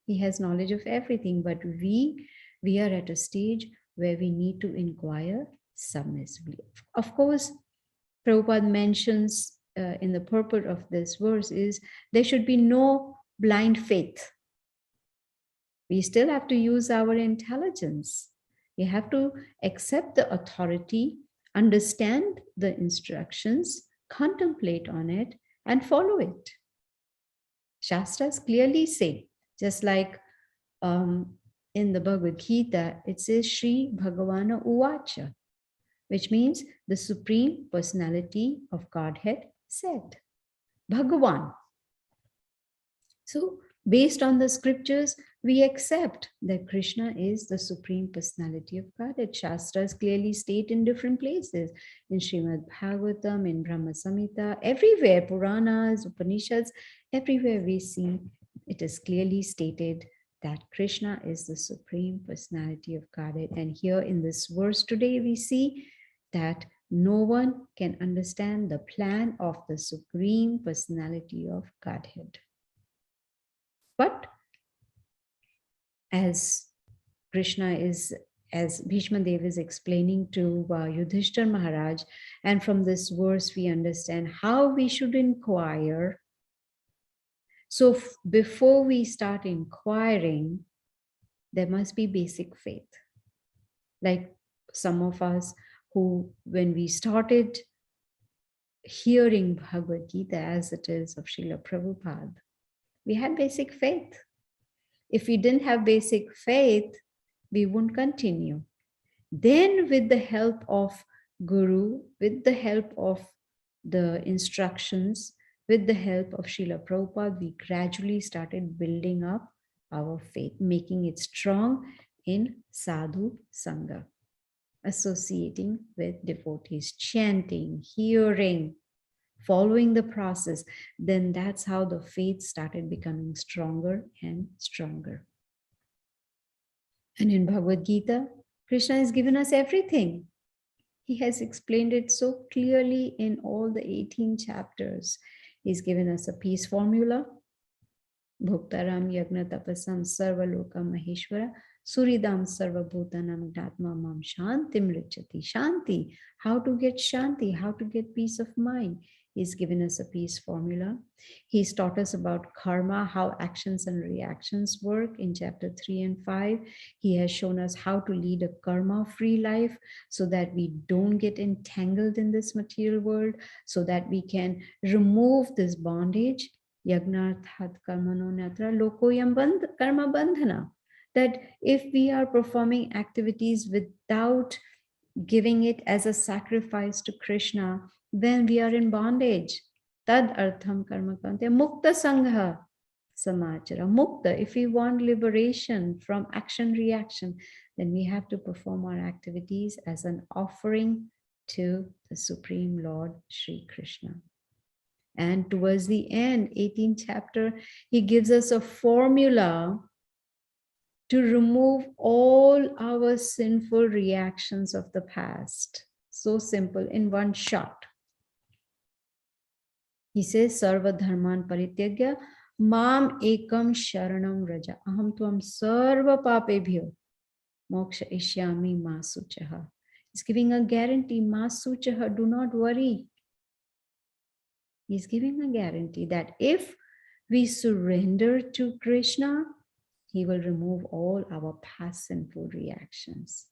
He has knowledge of everything, but we are at a stage where we need to inquire submissively. Of course, Prabhupada mentions in the purport of this verse is there should be no blind faith. We still have to use our intelligence. We have to accept the authority, understand the instructions, contemplate on it, and follow it. Shastras clearly say, just like in the Bhagavad Gita, it says Shri Bhagavana Uvacha, which means the Supreme Personality of Godhead said. Bhagavan. So Based on the scriptures, we accept that Krishna is the Supreme Personality of Godhead. Shastras clearly state in different places, in Srimad Bhagavatam, in Brahma Samhita, everywhere, Puranas, Upanishads, everywhere we see it is clearly stated that Krishna is the Supreme Personality of Godhead. And here in this verse today, we see that no one can understand the plan of the Supreme Personality of Godhead. But as Krishna is, as Bhishma Dev is explaining to Yudhishthir Maharaj, and from this verse we understand how we should inquire. So before we start inquiring, there must be basic faith. Like some of us who, when we started hearing Bhagavad Gita as it is of Srila Prabhupada, we had basic faith. If we didn't have basic faith, we won't continue. Then with the help of Guru, with the help of the instructions, with the help of Srila Prabhupada, we gradually started building up our faith, making it strong in sadhu sangha, associating with devotees, chanting, hearing, following the process. Then that's how the faith started becoming stronger and stronger. And in Bhagavad Gita, Krishna has given us everything. He has explained it so clearly in all the 18 chapters. He's given us a peace formula. Bhuktaram yagna tapasam sarva lokam maheshwara suridam sarva bhutanam gnatma mam shantim richati. Shanti, how to get shanti, how to get peace of mind. He's given us a peace formula. He's taught us about karma, how actions and reactions work in chapter 3 and 5. He has shown us how to lead a karma-free life so that we don't get entangled in this material world, so that we can remove this bondage. Yagnarthat karmano natra lokoyam karma bandhana. That if we are performing activities without giving it as a sacrifice to Krishna, then we are in bondage. Tad artham karma kante mukta sangha samachara. Mukta, if we want liberation from action reaction, then we have to perform our activities as an offering to the Supreme Lord Sri Krishna. And towards the end, 18th chapter, he gives us a formula to remove all our sinful reactions of the past. So simple, in one shot. He says, Sarva dharman parityagya mam ekam sharanam raja aham tvam sarva papebhyo moksha ishyami ma suchaha. He's giving a guarantee, ma suchaha, do not worry. He's giving a guarantee that if we surrender to Krishna, he will remove all our past sinful reactions.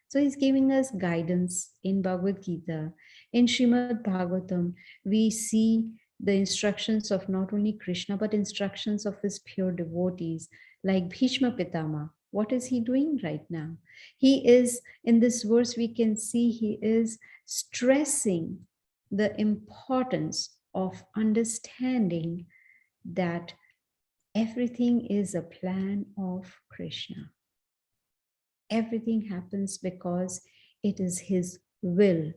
So he's giving us guidance in Bhagavad Gita. In Srimad Bhagavatam, we see the instructions of not only Krishna, but instructions of his pure devotees, like Bhishma Pitama. What is he doing right now? He is, in this verse, we can see he is stressing the importance of understanding that everything is a plan of Krishna. Everything happens because it is his will.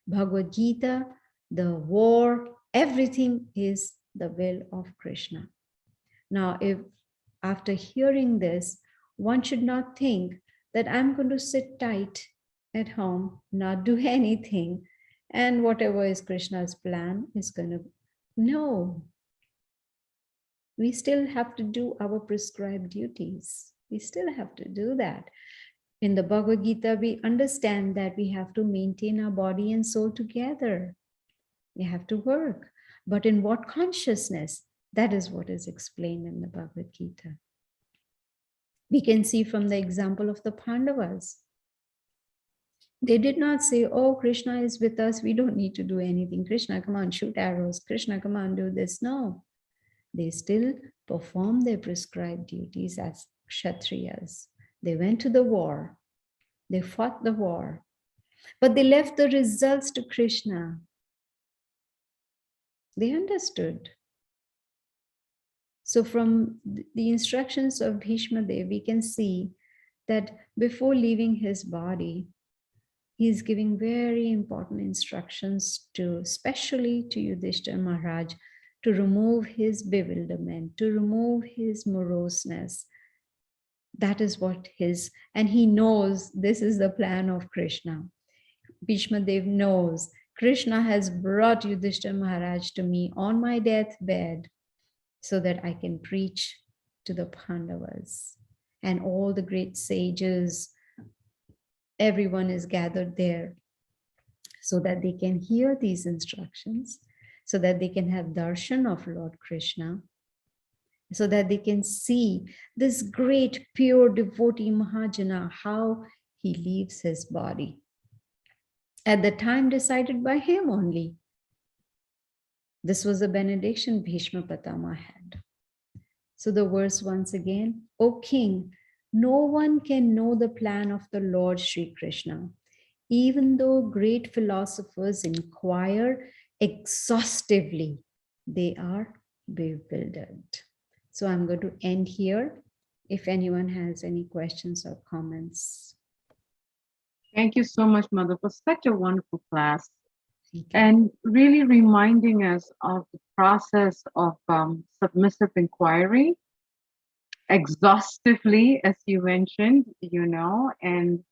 Bhagavad Gita, the war, everything is the will of Krishna. Now, if after hearing this, one should not think that I'm going to sit tight at home, not do anything, and whatever is Krishna's plan is going to... No. We still have to do our prescribed duties. We still have to do that. In the Bhagavad Gita, we understand that we have to maintain our body and soul together. We have to work. But in what consciousness? That is what is explained in the Bhagavad Gita. We can see from the example of the Pandavas. They did not say, oh, Krishna is with us, we don't need to do anything. Krishna, come on, shoot arrows. Krishna, come on, do this. No. They still performed their prescribed duties as Kshatriyas. They went to the war. They fought the war. But they left the results to Krishna. They understood. So from the instructions of Bhishma Dev, we can see that before leaving his body, he is giving very important instructions to, especially to Yudhishthira Maharaj, to remove his bewilderment, to remove his moroseness. That is what his, and he knows this is the plan of Krishna. Bhishma Dev knows Krishna has brought Yudhishthira Maharaj to me on my deathbed so that I can preach to the Pandavas. And all the great sages, everyone is gathered there so that they can hear these instructions, so that they can have darshan of Lord Krishna, so that they can see this great pure devotee Mahajana, how he leaves his body at the time decided by him only. This was a benediction Bhishma Pitama had. So the verse once again, O king, no one can know the plan of the Lord Sri Krishna, even though great philosophers inquire exhaustively, they are bewildered. So I'm going to end here. If anyone has any questions or comments. Thank you so much, Mother, for such a wonderful class. And really reminding us of the process of submissive inquiry, exhaustively, as you mentioned, and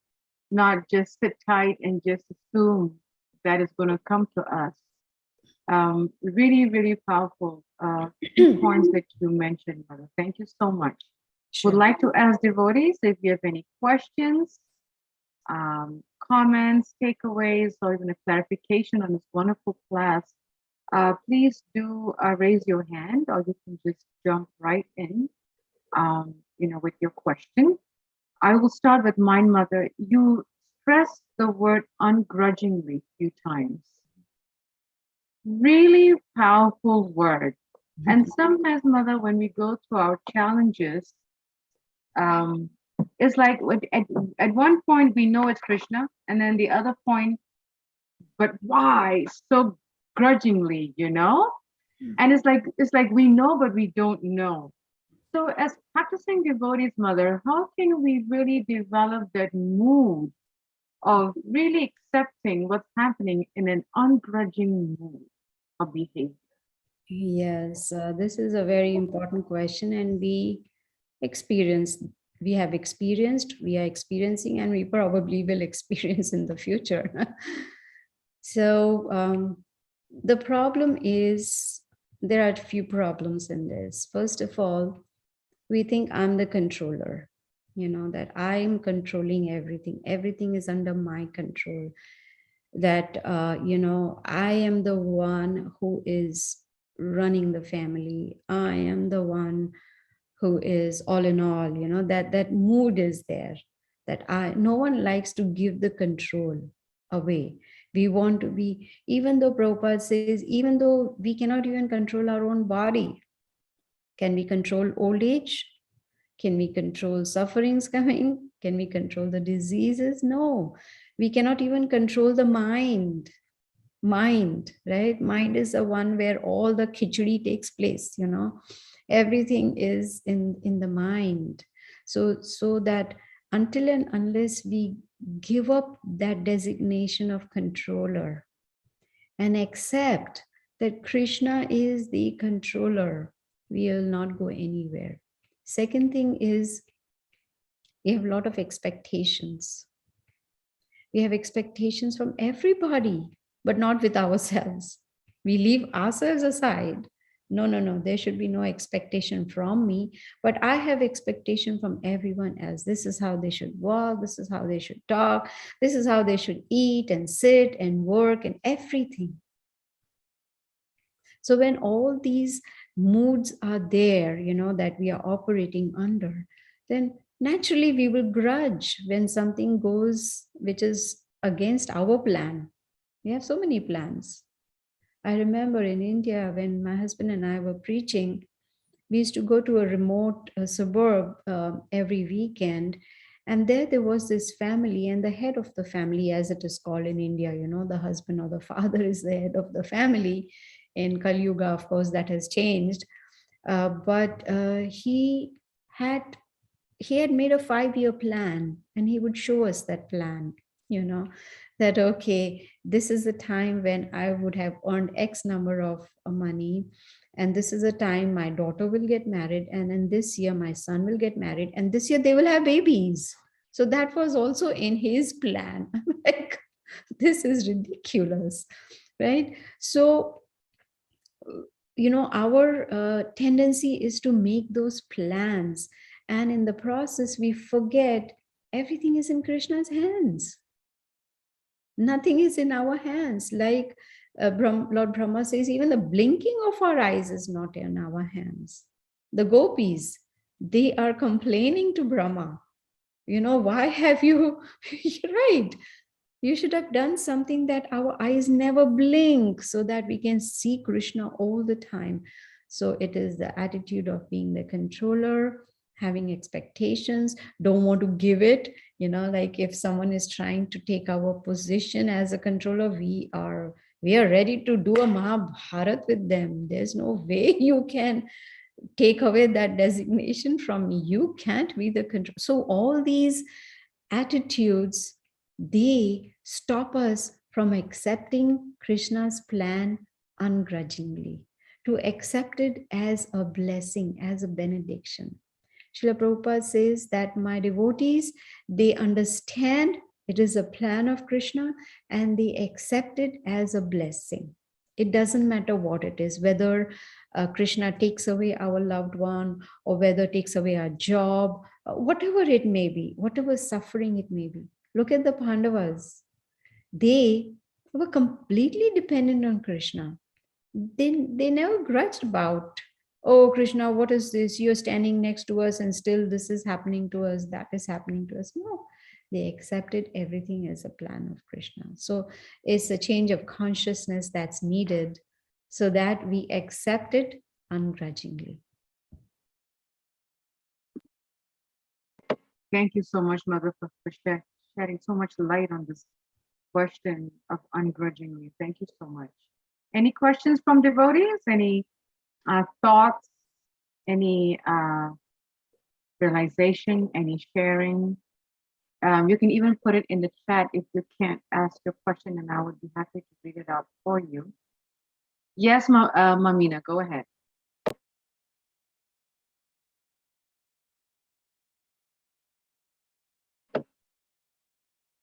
not just sit tight and just assume that it's going to come to us. Really, really powerful points that you mentioned, Mother. Thank you so much. Sure. Would like to ask devotees if you have any questions, comments, takeaways, or even a clarification on this wonderful class. Please do raise your hand, or you can just jump right in, with your question. I will start with mine, Mother. You stressed the word ungrudgingly a few times. Really powerful word. And sometimes, Mother, when we go through our challenges, it's like at one point we know it's Krishna, and then the other point, but why so grudgingly, And it's like we know, but we don't know. So as practicing devotees, Mother, how can we really develop that mood of really accepting what's happening in an ungrudging mood of behavior? Yes, this is a very important question, and we have experienced, we are experiencing, and we probably will experience in the future. So the problem is, there are a few problems in this. First of all, we think I'm the controller, that I am controlling everything. Everything is under my control. That, I am the one who is running the family. I am the one who is all in all, that mood is there, that no one likes to give the control away. We want to be, even though Prabhupada says, even though we cannot even control our own body, can we control old age? Can we control sufferings coming? Can we control the diseases? No, we cannot even control the mind, right? Mind is the one where all the khichdi takes place, everything is in the mind. So that until and unless we give up that designation of controller and accept that Krishna is the controller, we will not go anywhere. Second thing is, we have a lot of expectations. We have expectations from everybody, but not with ourselves. We leave ourselves aside. No, there should be no expectation from me, but I have expectation from everyone else. This is how they should walk. This is how they should talk. This is how they should eat and sit and work and everything. So when all these moods are there, that we are operating under, then naturally we will grudge when something goes which is against our plan. We have so many plans. I remember in India, when my husband and I were preaching, we used to go to a remote suburb every weekend. And there was this family, and the head of the family, as it is called in India, the husband or the father is the head of the family. In Kali Yuga, of course, that has changed. But he had made a 5-year plan, and he would show us that plan, that, okay, this is the time when I would have earned X number of money, and this is the time my daughter will get married, and in this year my son will get married, and this year they will have babies. So that was also in his plan. I'm like, this is ridiculous, right? So our tendency is to make those plans, and in the process we forget everything is in Krishna's hands. Nothing is in our hands. Like Lord Brahma says, even the blinking of our eyes is not in our hands. The gopis, they are complaining to Brahma, why have you right, you should have done something that our eyes never blink, so that we can see Krishna all the time. So it is the attitude of being the controller, having expectations, don't want to give it. Like if someone is trying to take our position as a controller, we are ready to do a Mahabharat with them. There's no way you can take away that designation from me. You can't be the control. So all these attitudes, they stop us from accepting Krishna's plan ungrudgingly, to accept it as a blessing, as a benediction. Srila Prabhupada says that my devotees, they understand it is a plan of Krishna and they accept it as a blessing. It doesn't matter what it is, whether Krishna takes away our loved one, or whether takes away our job, whatever it may be, whatever suffering it may be. Look at the Pandavas. They were completely dependent on Krishna. They never grudged about, oh, Krishna, what is this? You're standing next to us and still this is happening to us, that is happening to us. No, they accepted everything as a plan of Krishna. So it's a change of consciousness that's needed so that we accept it ungrudgingly. Thank you so much, Mother, for shedding so much light on this question of ungrudgingly. Thank you so much. Any questions from devotees? Any thoughts? Any realization? Any sharing? You can even put it in the chat if you can't ask your question, and I would be happy to read it out for you. Yes, Mamina, go ahead.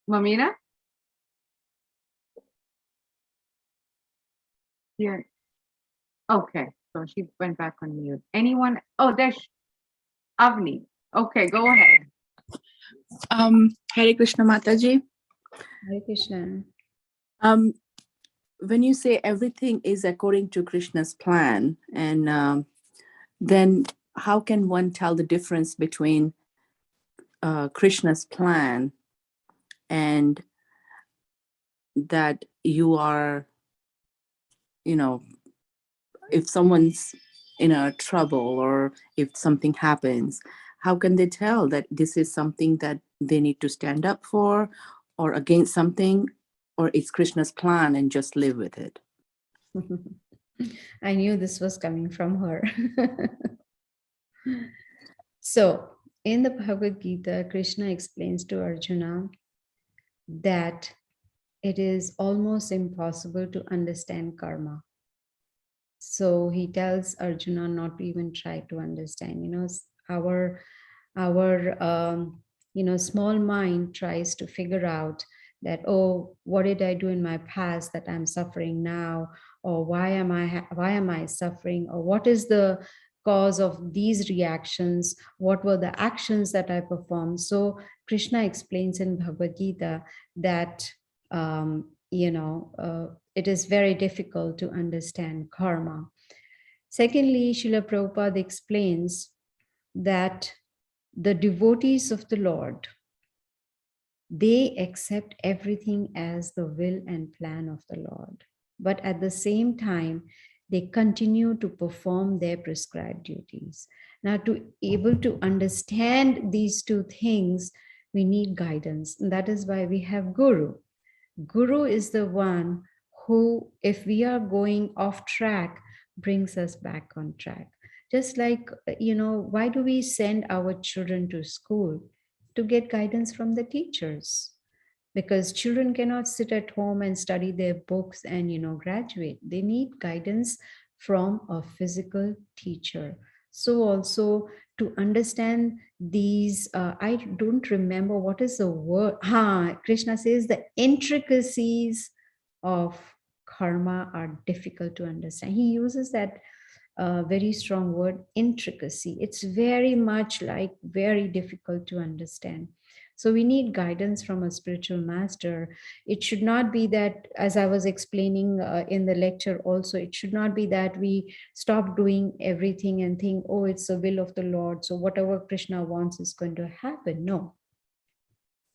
Mamina? Yeah. Okay, so she went back on mute. Anyone? Oh, there's Avni. Okay, go ahead. Hare Krishna Mataji. Hare Krishna. When you say everything is according to Krishna's plan, and then how can one tell the difference between Krishna's plan and that you are, if someone's in a trouble or if something happens, how can they tell that this is something that they need to stand up for, or against something, or it's Krishna's plan and just live with it? I knew this was coming from her. So in the Bhagavad Gita, Krishna explains to Arjuna that it is almost impossible to understand karma. So he tells Arjuna not to even try to understand. Our small mind tries to figure out that, oh, what did I do in my past that I'm suffering now, or why am I suffering, or what is the cause of these reactions, what were the actions that I performed. So Krishna explains in Bhagavad Gita that it is very difficult to understand karma. Secondly, Srila Prabhupada explains that the devotees of the Lord, they accept everything as the will and plan of the Lord. But at the same time, they continue to perform their prescribed duties. Now, to able to understand these two things, we need guidance. And that is why we have Guru. Guru is the one who, if we are going off track, brings us back on track. Just like, why do we send our children to school? To get guidance from the teachers. Because children cannot sit at home and study their books and graduate. They need guidance from a physical teacher. So also to understand these, I don't remember what is the word. Krishna says the intricacies of karma are difficult to understand. He uses that very strong word, intricacy. It's very much like very difficult to understand. So we need guidance from a spiritual master. It should not be that, as I was explaining in the lecture also, it should not be that we stop doing everything and think, oh, it's the will of the Lord, so whatever Krishna wants is going to happen. No.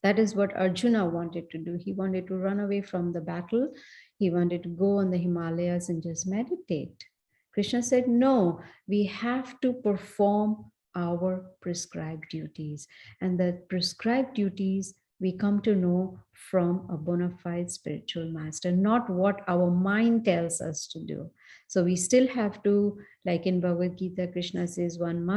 That is what Arjuna wanted to do. He wanted to run away from the battle. He wanted to go on the Himalayas and just meditate. Krishna said, no, we have to perform our prescribed duties. And the prescribed duties we come to know from a bona fide spiritual master, not what our mind tells us to do. So we still have to, like in Bhagavad Gita, Krishna says one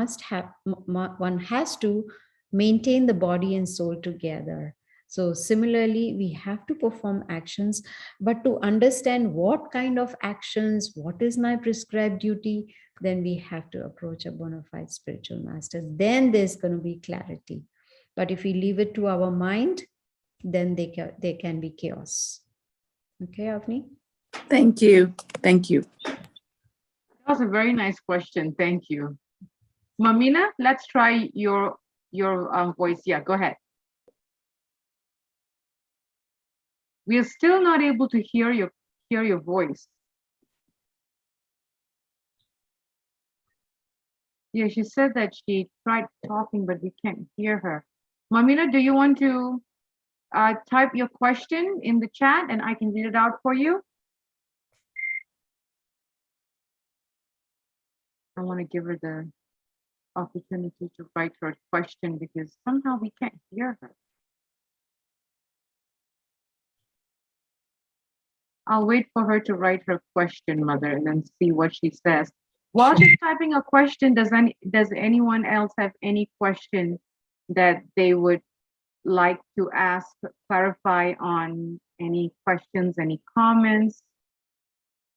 has to maintain the body and soul together. So similarly, we have to perform actions, but to understand what kind of actions, what is my prescribed duty, then we have to approach a bona fide spiritual master. Then there's going to be clarity. But if we leave it to our mind, then there can be chaos. Okay, Avni? Thank you. Thank you. That was a very nice question. Thank you. Mamina, let's try your voice. Yeah, go ahead. We are still not able to hear your voice. Yeah, she said that she tried talking, but we can't hear her. Mamina, do you want to type your question in the chat and I can read it out for you? I want to give her the opportunity to write her question because somehow we can't hear her. I'll wait for her to write her question, Mother, and then see what she says. While she's typing a question, does anyone else have any question that they would like to ask, clarify on any questions, any comments,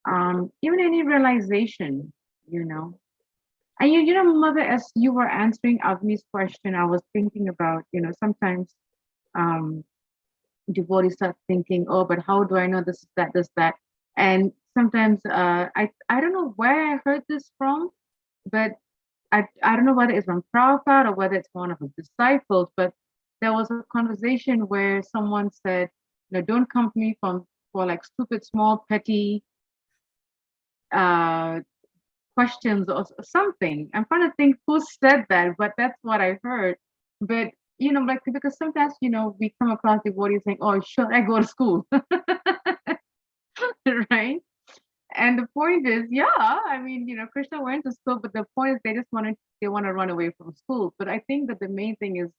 even any realization, And Mother, as you were answering Avni's question, I was thinking about, sometimes devotees start thinking, oh, but how do I know this, that? And sometimes I don't know where I heard this from, but I don't know whether it's from Prabhupada or whether it's one of his disciples, but there was a conversation where someone said, don't come to me for like stupid, small, petty questions or something. I'm trying to think who said that, but that's what I heard. But like, because sometimes we come across devotees saying, oh, should I go to school? Right? And the point is, Krishna went to school, but the point is they want to run away from school. But I think that the main thing is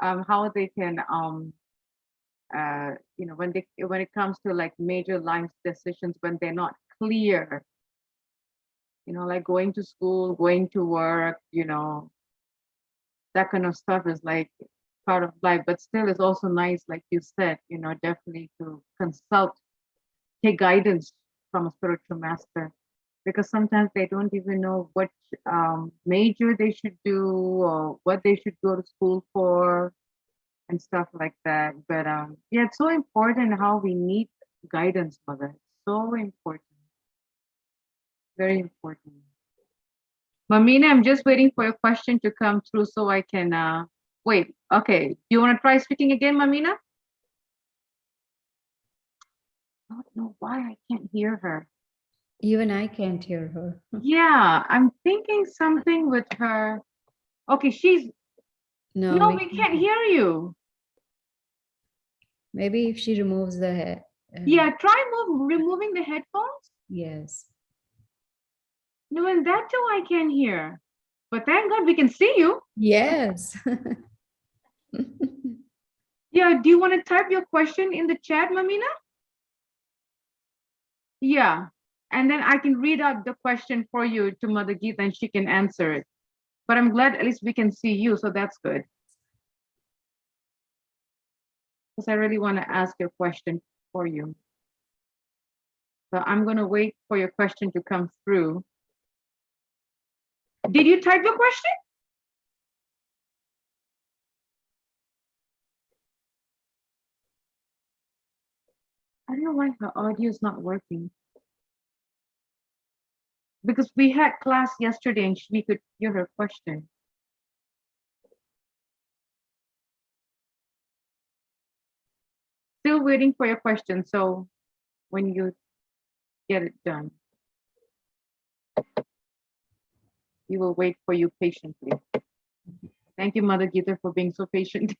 how they can when it comes to like major life decisions, when they're not clear, like going to school, going to work, that kind of stuff is like part of life. But still, it's also nice, like you said, definitely to consult, take guidance from a spiritual master, because sometimes they don't even know what major they should do or what they should go to school for and stuff like that. But yeah, it's so important how we need guidance, Mother. So important. Very important. Mamina, I'm just waiting for your question to come through so I can wait. Okay. Do you want to try speaking again, Mamina? I don't know why I can't hear her. Even I can't hear her. Yeah, I'm thinking something with her. Okay, no, we can't hear you. Maybe if she removes the head. Yeah, try removing the headphones. Yes. No, and that too I can hear. But thank God we can see you. Yes. Yeah, do you want to type your question in the chat, Mamina? Yeah, And then I can read out the question for you to Mother Gita and she can answer it. But I'm glad at least we can see you, so that's good. Because I really want to ask your question for you. So I'm going to wait for your question to come through. Did you type your question? I don't know why her audio is not working. Because we had class yesterday and we could hear her question. Still waiting for your question. So when you get it done, we will wait for you patiently. Thank you, Mother Gita, for being so patient.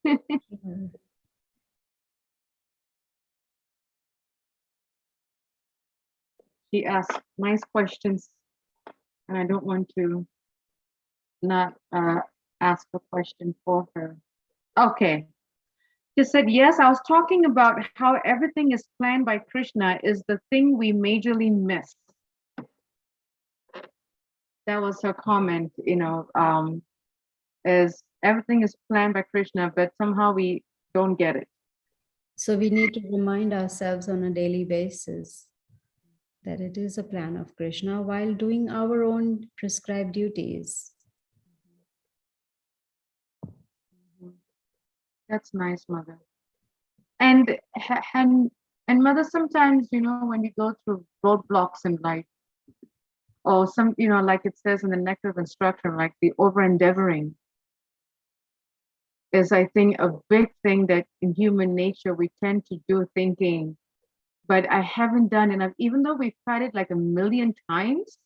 She asked nice questions, and I don't want to not ask a question for her. Okay. She said, yes, I was talking about how everything is planned by Krishna is the thing we majorly miss. That was her comment, is everything is planned by Krishna, but somehow we don't get it. So we need to remind ourselves on a daily basis that it is a plan of Krishna while doing our own prescribed duties. That's nice, Mother. And Mother, sometimes, when we go through roadblocks in life, or some, like it says in the Nectar of Instruction, like the over-endeavoring is, I think, a big thing that in human nature we tend to do, thinking, but I haven't done enough, even though we've tried it like a million times,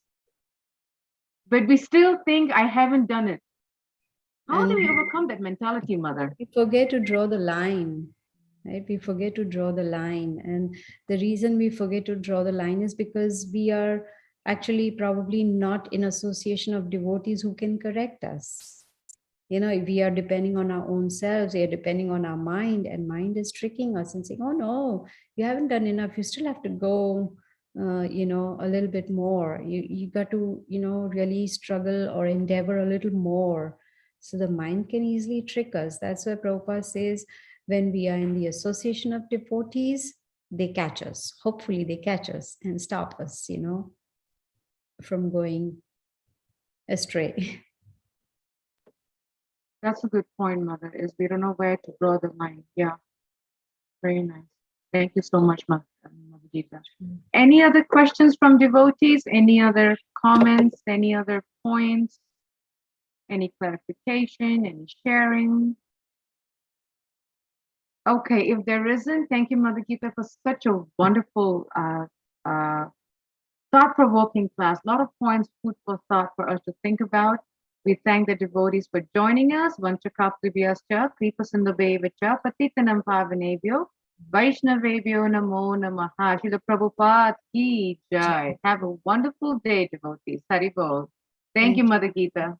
but we still think I haven't done it. How do we overcome that mentality, Mother? We forget to draw the line, right? We forget to draw the line. And the reason we forget to draw the line is because we are actually probably not in association of devotees who can correct us. We are depending on our own selves, we are depending on our mind, and mind is tricking us and saying, oh no, you haven't done enough, you still have to go, a little bit more. You got to, really struggle or endeavor a little more. So the mind can easily trick us. That's why Prabhupada says, when we are in the association of devotees, they catch us. Hopefully they catch us and stop us, from going astray. That's a good point, Mother, is we don't know where to draw the line. Yeah, very nice. Thank you so much, Mother Gita. Any other questions from devotees? Any other comments? Any other points? Any clarification? Any sharing? Okay, if there isn't, thank you, Mother Gita, for such a wonderful, thought-provoking class. A lot of points, food for thought for us to think about. We thank the devotees for joining us. Vanchakaptibhyascha, Kripasindhaveva, Patitanam Pavanebhyo, Vaishnavebhyo Namo Namaha. Srila Prabhupada ki jai. Have a wonderful day, devotees. Hari Bol. Thank you, Mother Gita.